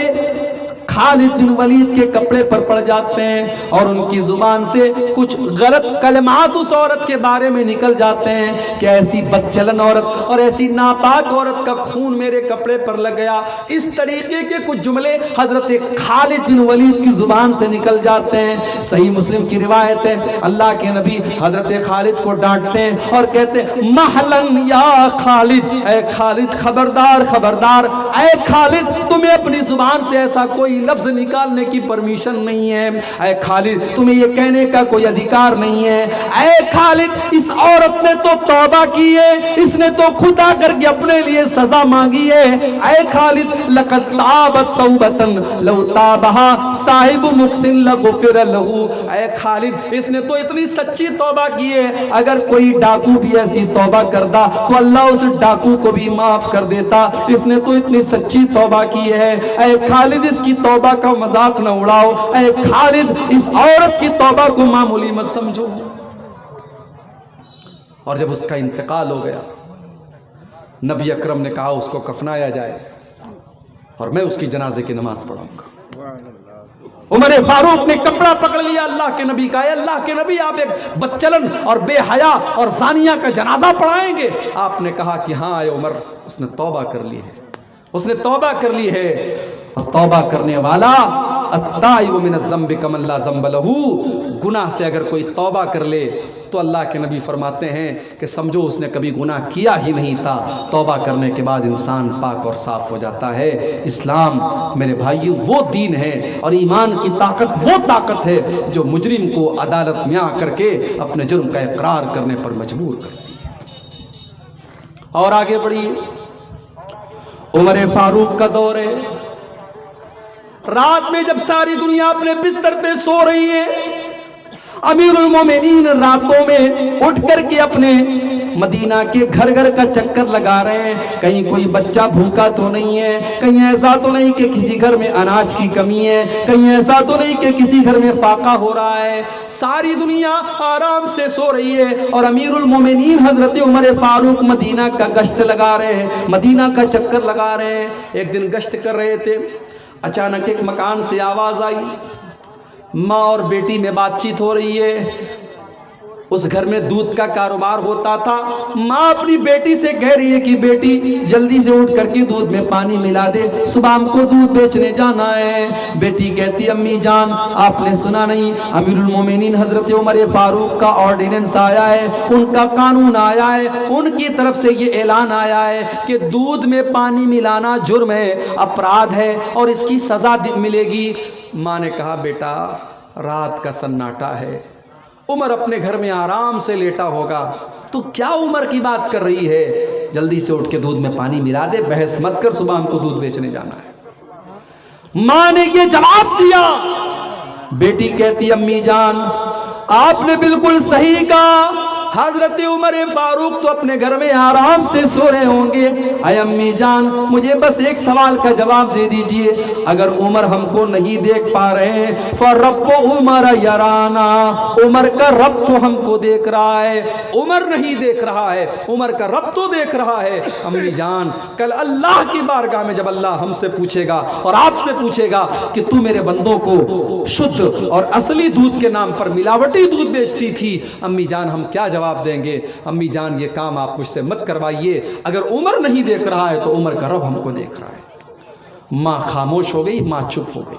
خالد بن ولید کے کپڑے پر پڑ جاتے ہیں اور ان کی زبان سے کچھ غلط کلمات اس عورت کے بارے میں نکل جاتے ہیں کہ ایسی بدچلن عورت اور ایسی ناپاک عورت کا خون میرے کپڑے پر لگ گیا۔ اس طریقے کے کچھ جملے حضرت خالد بن ولید کی زبان سے نکل جاتے ہیں۔ صحیح مسلم کی روایت ہے، اللہ کے نبی حضرت خالد کو ڈانٹتے ہیں اور کہتے ہیں، محلن یا خالد، اے خالد خبردار خبردار، اے خالد تمہیں اپنی زبان سے ایسا کوئی لفظ نکالنے کی پرمیشن نہیں ہے، اے خالد تمہیں یہ کہنے کا کوئی ادھیکار نہیں ہے۔ اے خالد، اس عورت نے تو توبہ کی ہے، اس نے تو خدا کر کے اپنے لیے سزا مانگی ہے۔ اے خالد، لقد تابت توبتن لو تابہا صاحب مقسن لغفر لہو، اے خالد اس نے تو اتنی سچی توبہ کی ہے، اگر کوئی ڈاکو بھی ایسی توبہ کرتا تو اللہ اس ڈاکو کو بھی معاف کر دیتا، اس نے تو اتنی سچی توبہ کی ہے۔ اے خالد اس کی توبہ کا مذاق نہ اڑاؤ، اے خالد اس عورت کی توبہ کو معمولی مت سمجھو۔ اور جب اس کا انتقال ہو گیا، نبی اکرم نے کہا اس کو کفنایا جائے اور میں اس کی جنازے کی نماز پڑھاؤں گا۔ عمر فاروق نے کپڑا پکڑ لیا اللہ کے نبی کا، اے اللہ کے نبی آپ ایک بدچلن اور بے حیا اور زانیہ کا جنازہ پڑھائیں گے؟ آپ نے کہا کہ ہاں اے عمر، اس نے توبہ کر لی ہے، اس نے توبہ کر لی ہے، اور توبہ کرنے والا التائب من الذنب کمن لا ذنب لہ، گناہ سے اگر کوئی توبہ کر لے تو اللہ کے نبی فرماتے ہیں کہ سمجھو اس نے کبھی گناہ کیا ہی نہیں تھا۔ توبہ کرنے کے بعد انسان پاک اور صاف ہو جاتا ہے۔ اسلام میرے بھائیو وہ دین ہے اور ایمان کی طاقت وہ طاقت ہے جو مجرم کو عدالت میں آ کر کے اپنے جرم کا اقرار کرنے پر مجبور کرتی ہے۔ اور آگے بڑھیے، عمر فاروق کا دور ہے، رات میں جب ساری دنیا اپنے بستر پہ سو رہی ہے، امیر المومنین راتوں میں اٹھ کر کے اپنے مدینہ کے گھر گھر کا چکر لگا رہے ہیں، کہیں کوئی بچہ بھوکا تو نہیں ہے، کہیں ایسا تو نہیں کہ کسی گھر میں اناج کی کمی ہے، کہیں ایسا تو نہیں کہ کسی گھر میں فاقہ ہو رہا ہے۔ ساری دنیا آرام سے سو رہی ہے اور امیر المومنین حضرت عمر فاروق مدینہ کا گشت لگا رہے ہیں، مدینہ کا چکر لگا رہے ہیں۔ ایک دن گشت کر رہے تھے، اچانک ایک مکان سے آواز آئی، ماں اور بیٹی میں بات چیت ہو رہی ہے۔ اس گھر میں دودھ کا کاروبار ہوتا تھا۔ ماں اپنی بیٹی سے کہہ رہی ہے کہ بیٹی جلدی سے اٹھ کر کے دودھ میں پانی ملا دے، صبح ہم کو دودھ بیچنے جانا ہے۔ بیٹی کہتی امی جان آپ نے سنا نہیں، امیر المومنین حضرت عمر فاروق کا آرڈیننس آیا ہے، ان کا قانون آیا ہے، ان کی طرف سے یہ اعلان آیا ہے کہ دودھ میں پانی ملانا جرم ہے، اپرادھ ہے اور اس کی سزا ملے گی۔ ماں نے کہا بیٹا رات کا سناٹا ہے، عمر اپنے گھر میں آرام سے لیٹا ہوگا، تو کیا عمر کی بات کر رہی ہے، جلدی سے اٹھ کے دودھ میں پانی ملا دے، بحث مت کر، صبح ہم کو دودھ بیچنے جانا ہے۔ ماں نے یہ جواب دیا۔ بیٹی کہتی امی جان آپ نے بالکل صحیح کہا، حضرت عمر فاروق تو اپنے گھر میں آرام سے سو رہے ہوں گے۔ اے امی جان مجھے بس ایک سوال کا جواب دے دیجئے، اگر عمر ہم کو نہیں دیکھ پا رہے ہیں فَرَبُّ عُمَرَ يَرَانَا، عمر کا رب تو ہم کو دیکھ رہا ہے، عمر نہیں دیکھ رہا ہے، عمر کا رب تو دیکھ رہا ہے۔ امی جان کل اللہ کی بارگاہ میں جب اللہ ہم سے پوچھے گا اور آپ سے پوچھے گا کہ تو میرے بندوں کو شدھ اور اصلی دودھ کے نام پر ملاوٹی دودھ بیچتی تھی، امی جان ہم کیا جواب دیں گے؟ امی جان یہ کام آپ مجھ سے مت کروائیے، اگر عمر نہیں دیکھ رہا ہے تو عمر کا رب ہم کو دیکھ رہا ہے۔ ماں خاموش ہو گئی، ماں چپ ہو گئی۔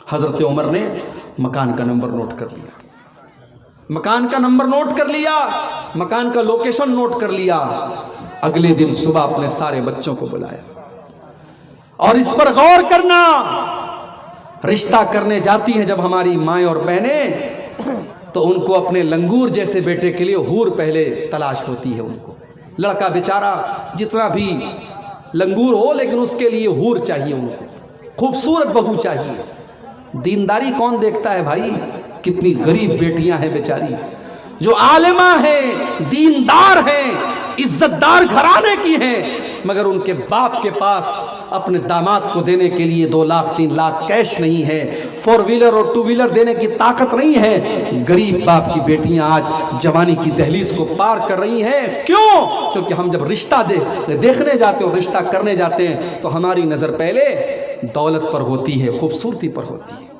حضرت عمر نے مکان کا نمبر نوٹ کر لیا، مکان کا نمبر نوٹ کر لیا، مکان کا لوکیشن نوٹ کر لیا۔ اگلے دن صبح اپنے سارے بچوں کو بلایا اور اس پر غور کرنا، رشتہ کرنے جاتی ہیں جب ہماری مائیں اور بہنیں تو ان کو اپنے لنگور جیسے بیٹے کے لیے حور پہلے تلاش ہوتی ہے۔ ان کو لڑکا بیچارہ جتنا بھی لنگور ہو لیکن اس کے لیے حور چاہیے، ان کو خوبصورت بہو چاہیے۔ دینداری کون دیکھتا ہے بھائی؟ کتنی غریب بیٹیاں ہیں بیچاری جو عالمہ ہیں، دیندار ہیں، عزت دار گھرانے کی ہیں، مگر ان کے باپ کے پاس اپنے داماد کو دینے کے لیے 2 لاکھ 3 لاکھ کیش نہیں ہے، 4 ویلر اور 2 ویلر دینے کی طاقت نہیں ہے۔ غریب باپ کی بیٹیاں آج جوانی کی دہلیز کو پار کر رہی ہیں۔ کیوں؟ کیونکہ ہم جب رشتہ دیکھنے جاتے ہیں اور رشتہ کرنے جاتے ہیں تو ہماری نظر پہلے دولت پر ہوتی ہے، خوبصورتی پر ہوتی ہے۔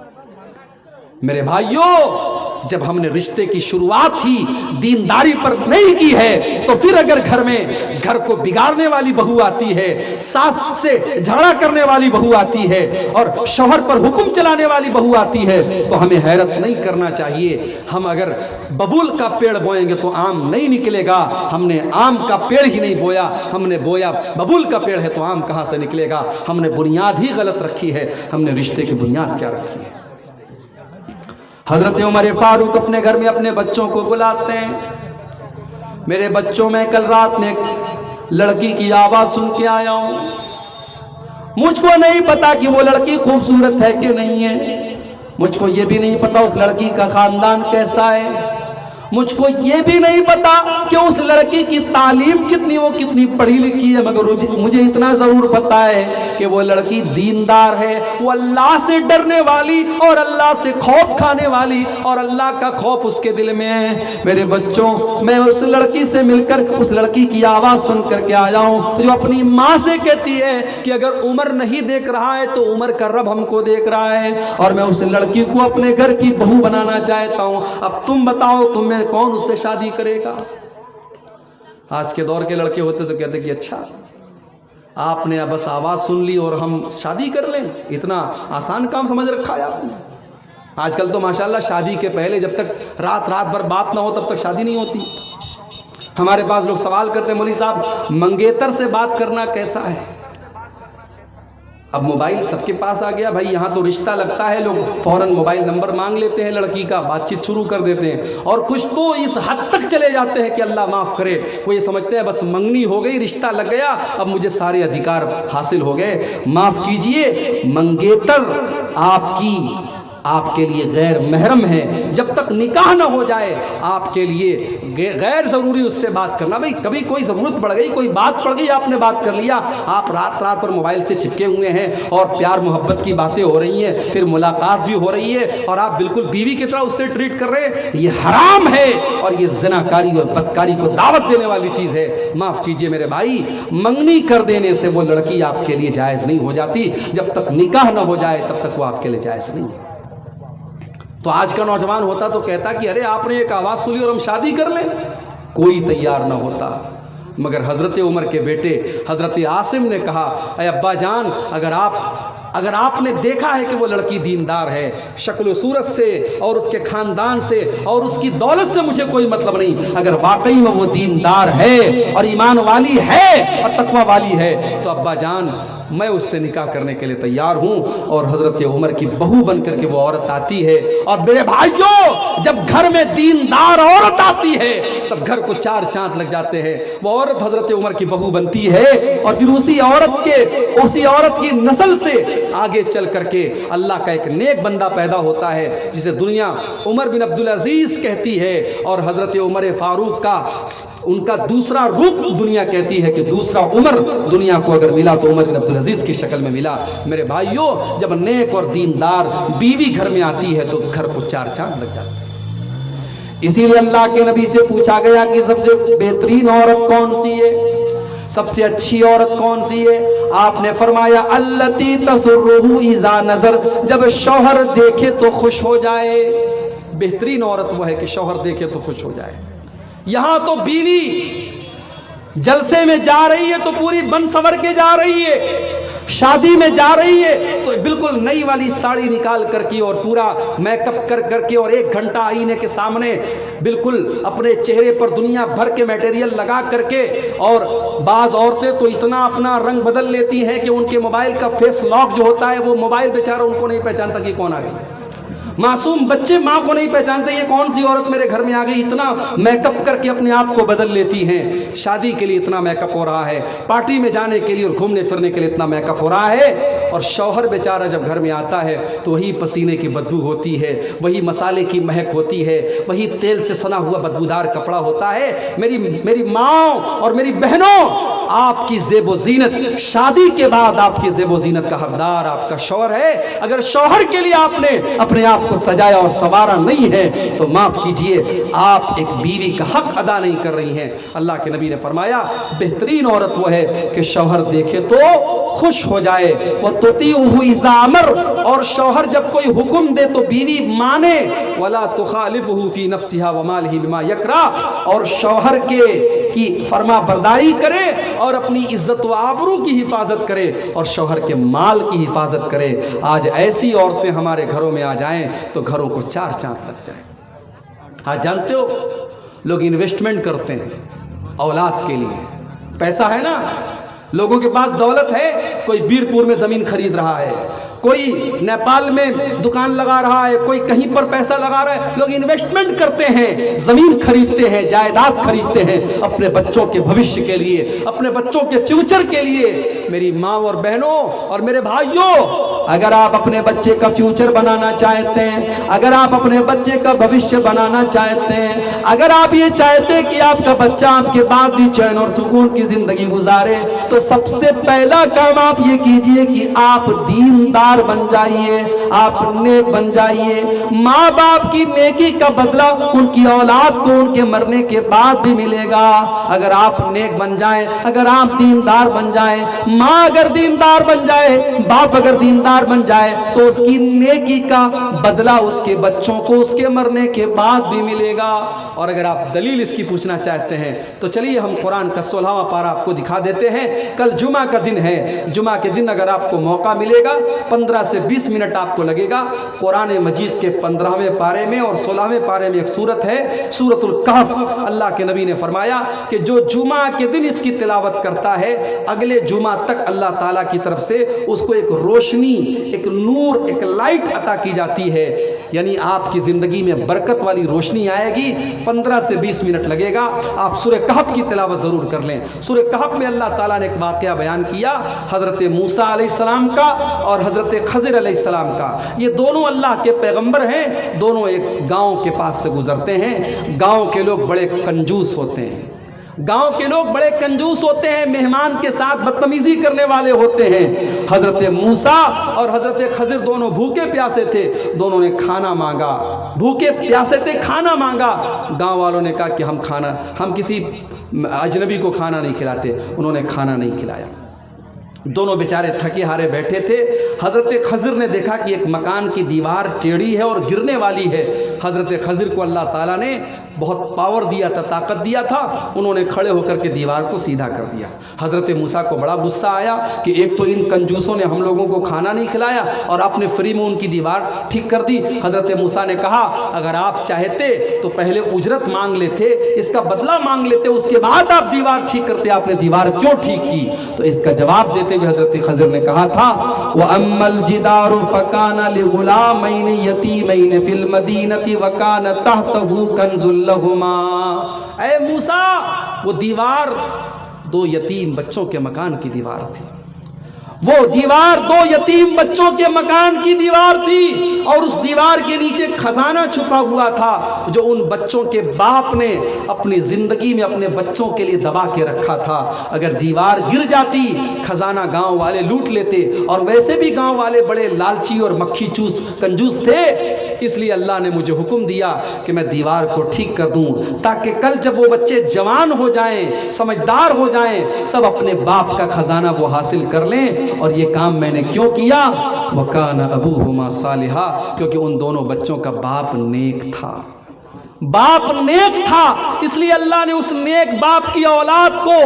میرے بھائیوں جب ہم نے رشتے کی شروعات ہی دینداری پر نہیں کی ہے تو پھر اگر گھر میں گھر کو بگاڑنے والی بہو آتی ہے، ساس سے جھگڑا کرنے والی بہو آتی ہے اور شوہر پر حکم چلانے والی بہو آتی ہے تو ہمیں حیرت نہیں کرنا چاہیے۔ ہم اگر ببول کا پیڑ بوئیں گے تو آم نہیں نکلے گا، ہم نے آم کا پیڑ ہی نہیں بویا، ہم نے بویا ببول کا پیڑ ہے تو آم کہاں سے نکلے گا؟ ہم نے بنیاد ہی غلط رکھی ہے۔ ہم نے رشتے کی بنیاد کیا رکھی ہے؟ حضرت عمر فاروق اپنے گھر میں اپنے بچوں کو بلاتے ہیں، میرے بچوں میں کل رات میں ایک لڑکی کی آواز سن کے آیا ہوں، مجھ کو نہیں پتا کہ وہ لڑکی خوبصورت ہے کہ نہیں ہے، مجھ کو یہ بھی نہیں پتا اس لڑکی کا خاندان کیسا ہے، مجھ کو یہ بھی نہیں پتا کہ اس لڑکی کی تعلیم کتنی، وہ کتنی پڑھی لکھی ہے، مگر مجھے اتنا ضرور پتا ہے کہ وہ لڑکی دیندار ہے، وہ اللہ سے ڈرنے والی اور اللہ سے خوف کھانے والی، اور اللہ کا خوف اس کے دل میں ہے۔ میرے بچوں میں اس لڑکی سے مل کر اس لڑکی کی آواز سن کر کے آیا ہوں جو اپنی ماں سے کہتی ہے کہ اگر عمر نہیں دیکھ رہا ہے تو عمر کا رب ہم کو دیکھ رہا ہے، اور میں اس لڑکی کو اپنے گھر کی بہو بنانا چاہتا ہوں۔ اب تم بتاؤ تم میں کون اس سے شادی کرے گا؟ آج کے دور کے لڑکے ہوتے تو کہتے کہ اچھا آپ نے بس آواز سن لی اور ہم شادی کر لیں، اتنا آسان کام سمجھ رکھا ہے آپ نے۔ آج کل تو ماشاءاللہ شادی کے پہلے جب تک رات بھر بات نہ ہو تب تک شادی نہیں ہوتی۔ ہمارے پاس لوگ سوال کرتے ہیں مولوی صاحب منگیتر سے بات کرنا کیسا ہے؟ اب موبائل سب کے پاس آ گیا بھائی، یہاں تو رشتہ لگتا ہے لوگ فوراً موبائل نمبر مانگ لیتے ہیں لڑکی کا، بات چیت شروع کر دیتے ہیں، اور کچھ تو اس حد تک چلے جاتے ہیں کہ اللہ معاف کرے، وہ یہ سمجھتے ہیں بس منگنی ہو گئی، رشتہ لگ گیا، اب مجھے سارے ادھیکار حاصل ہو گئے۔ معاف کیجئے، منگیتر آپ کی آپ کے لیے غیر محرم ہے، جب تک نکاح نہ ہو جائے آپ کے لیے غیر ضروری اس سے بات کرنا۔ بھئی کبھی کوئی ضرورت پڑ گئی، کوئی بات پڑ گئی، آپ نے بات کر لیا، آپ رات پر موبائل سے چپکے ہوئے ہیں اور پیار محبت کی باتیں ہو رہی ہیں، پھر ملاقات بھی ہو رہی ہے اور آپ بالکل بیوی کی طرح اس سے ٹریٹ کر رہے ہیں، یہ حرام ہے اور یہ زناکاری اور بدکاری کو دعوت دینے والی چیز ہے۔ معاف کیجئے میرے بھائی، منگنی کر دینے سے وہ لڑکی آپ کے لیے جائز نہیں ہو جاتی، جب تک نکاح نہ ہو جائے تب تک وہ آپ کے لیے جائز نہیں ہے۔ تو آج کا نوجوان ہوتا تو کہتا کہ ارے آپ نے ایک آواز سنی اور ہم شادی کر لیں، کوئی تیار نہ ہوتا۔ مگر حضرت عمر کے بیٹے حضرت عاصم نے کہا اے ابا جان، اگر آپ نے دیکھا ہے کہ وہ لڑکی دیندار ہے، شکل و صورت سے اور اس کے خاندان سے اور اس کی دولت سے مجھے کوئی مطلب نہیں، اگر واقعی میں وہ دیندار ہے اور ایمان والی ہے اور تقوی والی ہے تو ابا جان میں اس سے نکاح کرنے کے لیے تیار ہوں۔ اور حضرت عمر کی بہو بن کر کے وہ عورت آتی ہے، اور میرے بھائیوں جب گھر میں دیندار عورت آتی ہے تب گھر کو چار چاند لگ جاتے ہیں۔ وہ عورت حضرت عمر کی بہو بنتی ہے اور پھر اسی عورت کی نسل سے آگے چل کر کے اللہ کا ایک نیک بندہ پیدا ہوتا ہے جسے دنیا عمر بن عبدالعزیز کہتی ہے، اور حضرت عمر فاروق کا ان کا دوسرا روپ دنیا کہتی ہے کہ دوسرا عمر دنیا کو اگر ملا تو عمر بن عبدالعزیز کی شکل میں ملا۔ میرے بھائیوں جب نیک اور دیندار بیوی گھر میں آتی ہے تو گھر کو چار چاند لگ جاتے ہیں۔ اسی لیے اللہ کے نبی سے پوچھا گیا کہ سب سے بہترین عورت کون سی ہے، سب سے اچھی عورت کون سی ہے؟ آپ نے فرمایا التی تسرہ اذا نظر، جب شوہر دیکھے تو خوش ہو جائے۔ بہترین عورت وہ ہے کہ شوہر دیکھے تو خوش ہو جائے۔ یہاں تو بیوی جلسے میں جا رہی ہے تو پوری بن سنور کے جا رہی ہے، شادی میں جا رہی ہے تو بالکل نئی والی ساڑی نکال کر کے اور پورا میک اپ کر کے اور 1 گھنٹہ آئینے کے سامنے بالکل اپنے چہرے پر دنیا بھر کے میٹیریل لگا کر کے، اور بعض عورتیں تو اتنا اپنا رنگ بدل لیتی ہیں کہ ان کے موبائل کا فیس لاک جو ہوتا ہے وہ موبائل بیچارہ ان کو نہیں پہچانتا کہ کون آ گئی۔ معصوم بچے ماں کو نہیں پہچانتے یہ کون سی عورت میرے گھر میں آ گئی، اتنا میک اپ کر کے اپنے آپ کو بدل لیتی ہیں۔ شادی کے لیے اتنا میک اپ ہو رہا ہے، پارٹی میں جانے کے لیے اور گھومنے پھرنے کے لیے اتنا میک اپ ہو رہا ہے، اور شوہر بیچارہ جب گھر میں آتا ہے تو وہی پسینے کی بدبو ہوتی ہے، وہی مسالے کی مہک ہوتی ہے، وہی تیل سے سنا ہوا بدبودار کپڑا ہوتا ہے۔ میری ماں اور میری بہنوں، آپ کی زیب و زینت، شادی کے بعد آپ کی زیب و زینت کا حقدار آپ کا شوہر ہے۔ اگر شوہر کے لیے آپ نے اپنے آپ کو سجایا اور سنوارا نہیں ہے تو معاف کیجئے آپ ایک بیوی کا حق ادا نہیں کر رہی ہیں۔ اللہ کے نبی نے فرمایا بہترین عورت وہ ہے کہ شوہر دیکھے تو خوش ہو جائے، وَتُطِيعُهُ إِذَا أَمَرَ، اور شوہر جب کوئی حکم دے تو بیوی مانے، وَلَا تُخَالِفُهُ فِي نَفْسِهَا وَمَالِهِ بِمَا يَكْرَهُ، اور شوہر کی فرما برداری کرے اور اپنی عزت و آبرو کی حفاظت کرے اور شوہر کے مال کی حفاظت کرے۔ آج ایسی عورتیں ہمارے گھروں میں آ جائیں تو گھروں کو چار چاند لگ جائیں۔ آج جانتے ہو لوگ انویسٹمنٹ کرتے ہیں اولاد کے لیے، پیسہ ہے نا، لوگوں کے پاس دولت ہے، کوئی بیرپور میں زمین خرید رہا ہے، کوئی نیپال میں دکان لگا رہا ہے، کوئی کہیں پر پیسہ لگا رہا ہے۔ لوگ انویسٹمنٹ کرتے ہیں، زمین خریدتے ہیں، جائیداد خریدتے ہیں اپنے بچوں کے بھوشیہ کے لیے، اپنے بچوں کے فیوچر کے لیے۔ میری ماں اور بہنوں اور میرے بھائیوں، اگر آپ اپنے بچے کا فیوچر بنانا چاہتے ہیں، اگر آپ اپنے بچے کا بھوشیہ بنانا چاہتے ہیں، اگر آپ یہ چاہتے ہیں کہ آپ کا بچہ آپ کے بعد بھی چین اور سکون کی زندگی گزارے، تو سب سے پہلا کام آپ یہ کیجئے کہ آپ دیندار بن جائیے، آپ نیک بن جائیے۔ ماں باپ کی نیکی کا بدلہ ان کی اولاد کو ان کے مرنے کے بعد بھی ملے گا۔ اگر آپ نیک بن جائیں، اگر آپ دیندار بن جائیں، ماں اگر دیندار بن جائے، باپ اگر دیندار بن جائے تو اس کی نیکی کا بدلہ اس کے بچوں کو اس کے مرنے کے بعد بھی ملے گا۔ اور اگر آپ دلیل اس کی پوچھنا چاہتے ہیں تو چلیے ہم قرآن کا 16واں پارہ آپ کو دکھا دیتے ہیں۔ کل جمعہ کا دن ہے، جمعہ کے دن اگر آپ کو موقع ملے گا 15 سے 20 منٹ آپ کو لگے گا، قرآن مجید کے 15ویں پارے میں اور 16ویں پارے میں ایک سورت ہے، سورۃ الکہف۔ اللہ کے نبی نے فرمایا کہ جو جمعہ کے دن اس کی تلاوت کرتا ہے اگلے جمعہ تک اللہ تعالیٰ کی طرف سے اس کو ایک روشنی ایک نور، ایک لائٹ عطا کی جاتی ہے، یعنی آپ کی زندگی میں برکت والی روشنی آئے گی۔ 15 سے 20 منٹ لگے گا، آپ سورہ کہف کی تلاوت ضرور کر لیں۔ سورہ کہف میں اللہ تعالیٰ نے ایک واقعہ بیان کیا حضرت موسیٰ علیہ السلام کا اور حضرت خضر علیہ السلام کا۔ یہ دونوں اللہ کے پیغمبر ہیں، دونوں ایک گاؤں کے پاس سے گزرتے ہیں۔ گاؤں کے لوگ بڑے کنجوس ہوتے ہیں، گاؤں کے لوگ بڑے کنجوس ہوتے ہیں، مہمان کے ساتھ بدتمیزی کرنے والے ہوتے ہیں۔ حضرت موسیٰ اور حضرت خضر دونوں بھوکے پیاسے تھے، دونوں نے کھانا مانگا، بھوکے پیاسے تھے، کھانا مانگا۔ گاؤں والوں نے کہا کہ ہم کسی اجنبی کو کھانا نہیں کھلاتے، انہوں نے کھانا نہیں کھلایا۔ دونوں بیچارے تھکے ہارے بیٹھے تھے۔ حضرت خضر نے دیکھا کہ ایک مکان کی دیوار ٹیڑھی ہے اور گرنے والی ہے۔ حضرت خضر کو اللہ تعالیٰ نے بہت پاور دیا تھا، طاقت دیا تھا، انہوں نے کھڑے ہو کر کے دیوار کو سیدھا کر دیا۔ حضرت موسیٰ کو بڑا غصہ آیا کہ ایک تو ان کنجوسوں نے ہم لوگوں کو کھانا نہیں کھلایا اور آپ نے فری میں ان کی دیوار ٹھیک کر دی۔ حضرت موسیٰ نے کہا اگر آپ چاہتے تو پہلے اجرت مانگ لیتے، اس کا بدلہ مانگ لیتے، اس کے بعد آپ دیوار ٹھیک کرتے، آپ نے دیوار کیوں ٹھیک کی؟ تو اس کا جواب دیتے ہوئے حضرت خضر نے کہا تھا وَأَمَّا الْجِدَارُ فَكَانَ لِغُلَامَيْنِ يَتِيمَيْنِ فِي الْمَدِينَةِ وَكَانَ تَحْتَهُ كَنْزٌ لَهُمَا۔ اے موسیٰ، وہ دیوار 2 یتیم بچوں کے مکان کی دیوار تھی، وہ دیوار 2 یتیم بچوں کے مکان کی دیوار تھی، اور اس دیوار کے نیچے خزانہ چھپا ہوا تھا جو ان بچوں کے باپ نے اپنی زندگی میں اپنے بچوں کے لیے دبا کے رکھا تھا۔ اگر دیوار گر جاتی خزانہ گاؤں والے لوٹ لیتے، اور ویسے بھی گاؤں والے بڑے لالچی اور مکھی چوس کنجوس تھے، اس لیے اللہ نے مجھے حکم دیا کہ میں دیوار کو ٹھیک کر دوں تاکہ کل جب وہ بچے جوان ہو جائیں، سمجھدار ہو جائیں، تب اپنے باپ کا خزانہ وہ حاصل کر لیں۔ اور یہ کام میں نے کیوں کیا؟ وَكَانَ أَبُوهُمَا صَالِحًا، کیونکہ ان دونوں بچوں کا باپ نیک تھا، باپ نیک تھا، اس لیے اللہ نے اس نیک باپ کی اولاد کو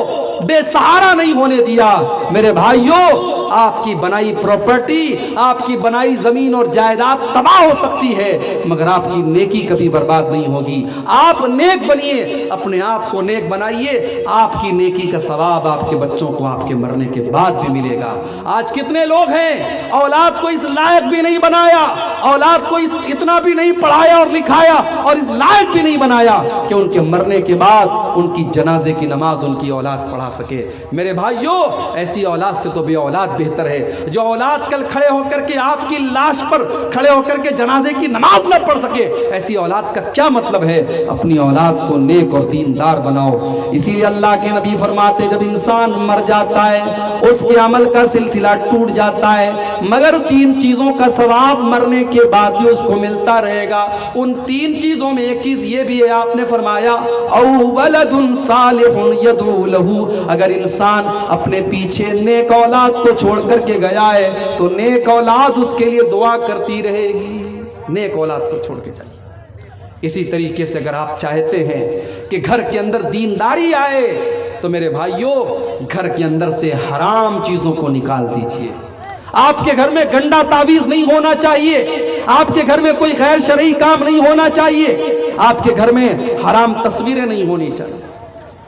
بے سہارا نہیں ہونے دیا۔ میرے بھائیوں، آپ کی بنائی پراپرٹی، آپ کی بنائی زمین اور جائیداد تباہ ہو سکتی ہے، مگر آپ کی نیکی کبھی برباد نہیں ہوگی۔ آپ نیک بنیے، اپنے آپ کو نیک بنائیے، آپ کی نیکی کا ثواب آپ کے بچوں کو آپ کے مرنے کے بعد بھی ملے گا۔ آج کتنے لوگ ہیں اولاد کو اس لائق بھی نہیں بنایا، اولاد کو اتنا بھی نہیں پڑھایا اور لکھایا اور اس لائق بھی نہیں بنایا کہ ان کے مرنے کے بعد ان کی جنازے کی نماز ان کی اولاد پڑھا سکے۔ میرے بھائیوں، ایسی اولاد سے تو بے اولاد بہتر ہے۔ جو اولاد کل کھڑے ہو کر کے آپ کی لاش پر کھڑے ہو کر کے جنازے کی نماز نہ پڑھ سکے، ایسی اولاد کا کیا مطلب ہے؟ اپنی اولاد کو نیک اور دیندار بناؤ۔ اسی لیے اللہ کے نبی فرماتے جب انسان مر جاتا ہے اس کے عمل کا سلسلہ ٹوٹ جاتا ہے، مگر 3 چیزوں کا ثواب مرنے کے بعد بھی اس کو ملتا رہے گا۔ ان 3 چیزوں میں ایک چیز یہ بھی ہے، آپ نے فرمایا او ولد صالح یدعو لہ، اگر انسان اپنے پیچھے نیک اولاد کو چھوڑ کر کے گیا ہے تو نیک اولاد اس کے لیے دعا کرتی رہے گی۔ نیک اولاد کو چھوڑ کے جائیے۔ اسی طریقے سے اگر آپ چاہتے ہیں کہ گھر کے اندر دینداری آئے تو میرے بھائیوں، گھر کے اندر سے حرام چیزوں کو نکال دیجئے۔ آپ کے گھر میں گندا تعویذ نہیں ہونا چاہیے، آپ کے گھر میں کوئی غیر شرعی کام نہیں ہونا چاہیے، آپ کے گھر میں حرام تصویریں نہیں ہونی چاہیے۔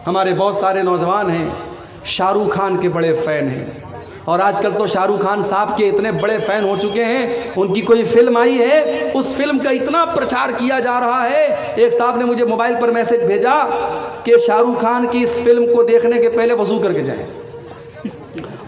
ہمارے بہت سارے نوجوان ہیں شاہ رخ خان کے بڑے فین ہیں، اور آج کل تو شاہ رخ خان صاحب کے اتنے بڑے فین ہو چکے ہیں، ان کی کوئی فلم آئی ہے اس فلم کا اتنا پرچار کیا جا رہا ہے۔ ایک صاحب نے مجھے موبائل پر میسج بھیجا کہ شاہ رخ خان کی اس فلم کو دیکھنے کے پہلے وضو کر کے جائیں،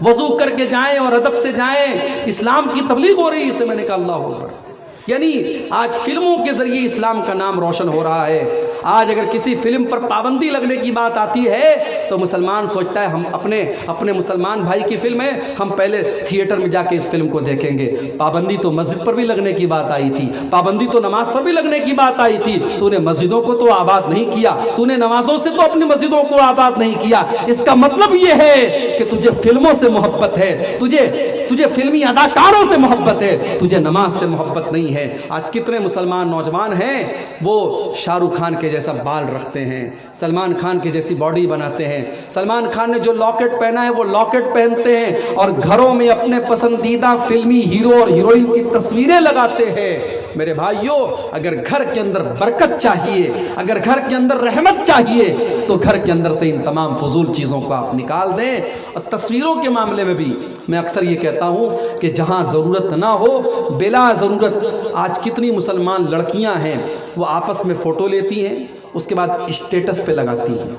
وضو کر کے جائیں اور ادب سے جائیں، اسلام کی تبلیغ ہو رہی ہے۔ اسے میں نے کہا اللہ اکبر، یعنی آج فلموں کے ذریعے اسلام کا نام روشن ہو رہا ہے۔ آج اگر کسی فلم پر پابندی لگنے کی بات آتی ہے تو مسلمان سوچتا ہے ہم اپنے مسلمان بھائی کی فلم ہے، ہم پہلے تھیٹر میں جا کے اس فلم کو دیکھیں گے۔ پابندی تو مسجد پر بھی لگنے کی بات آئی تھی، پابندی تو نماز پر بھی لگنے کی بات آئی تھی۔ تو نے مسجدوں کو تو آباد نہیں کیا، تو نے نمازوں سے تو اپنی مسجدوں کو آباد نہیں کیا۔ اس کا مطلب یہ ہے کہ تجھے فلموں سے محبت ہے، تجھے فلمی اداکاروں سے محبت ہے، تجھے نماز سے محبت نہیں ہے۔ آج کتنے مسلمان نوجوان ہیں وہ شاہ رخ خان کے جیسا بال رکھتے ہیں، سلمان خان کی جیسی باڈی بناتے ہیں، سلمان خان نے جو لاکٹ پہنا ہے وہ لاکٹ پہنتے ہیں، اور گھروں میں اپنے پسندیدہ فلمی ہیرو اور ہیروئن کی تصویریں لگاتے ہیں۔ میرے بھائیوں، اگر گھر کے اندر برکت چاہیے، اگر گھر کے اندر رحمت چاہیے تو گھر کے اندر سے ان تمام فضول چیزوں کو آپ نکال دیں۔ اور تصویروں کے معاملے میں بھی میں اکثر یہ کہتا کہتا ہوں کہ جہاں ضرورت نہ ہو بلا ضرورت آج کتنی مسلمان لڑکیاں ہیں وہ آپس میں فوٹو لیتی ہیں، اس کے بعد اسٹیٹس پہ لگاتی ہیں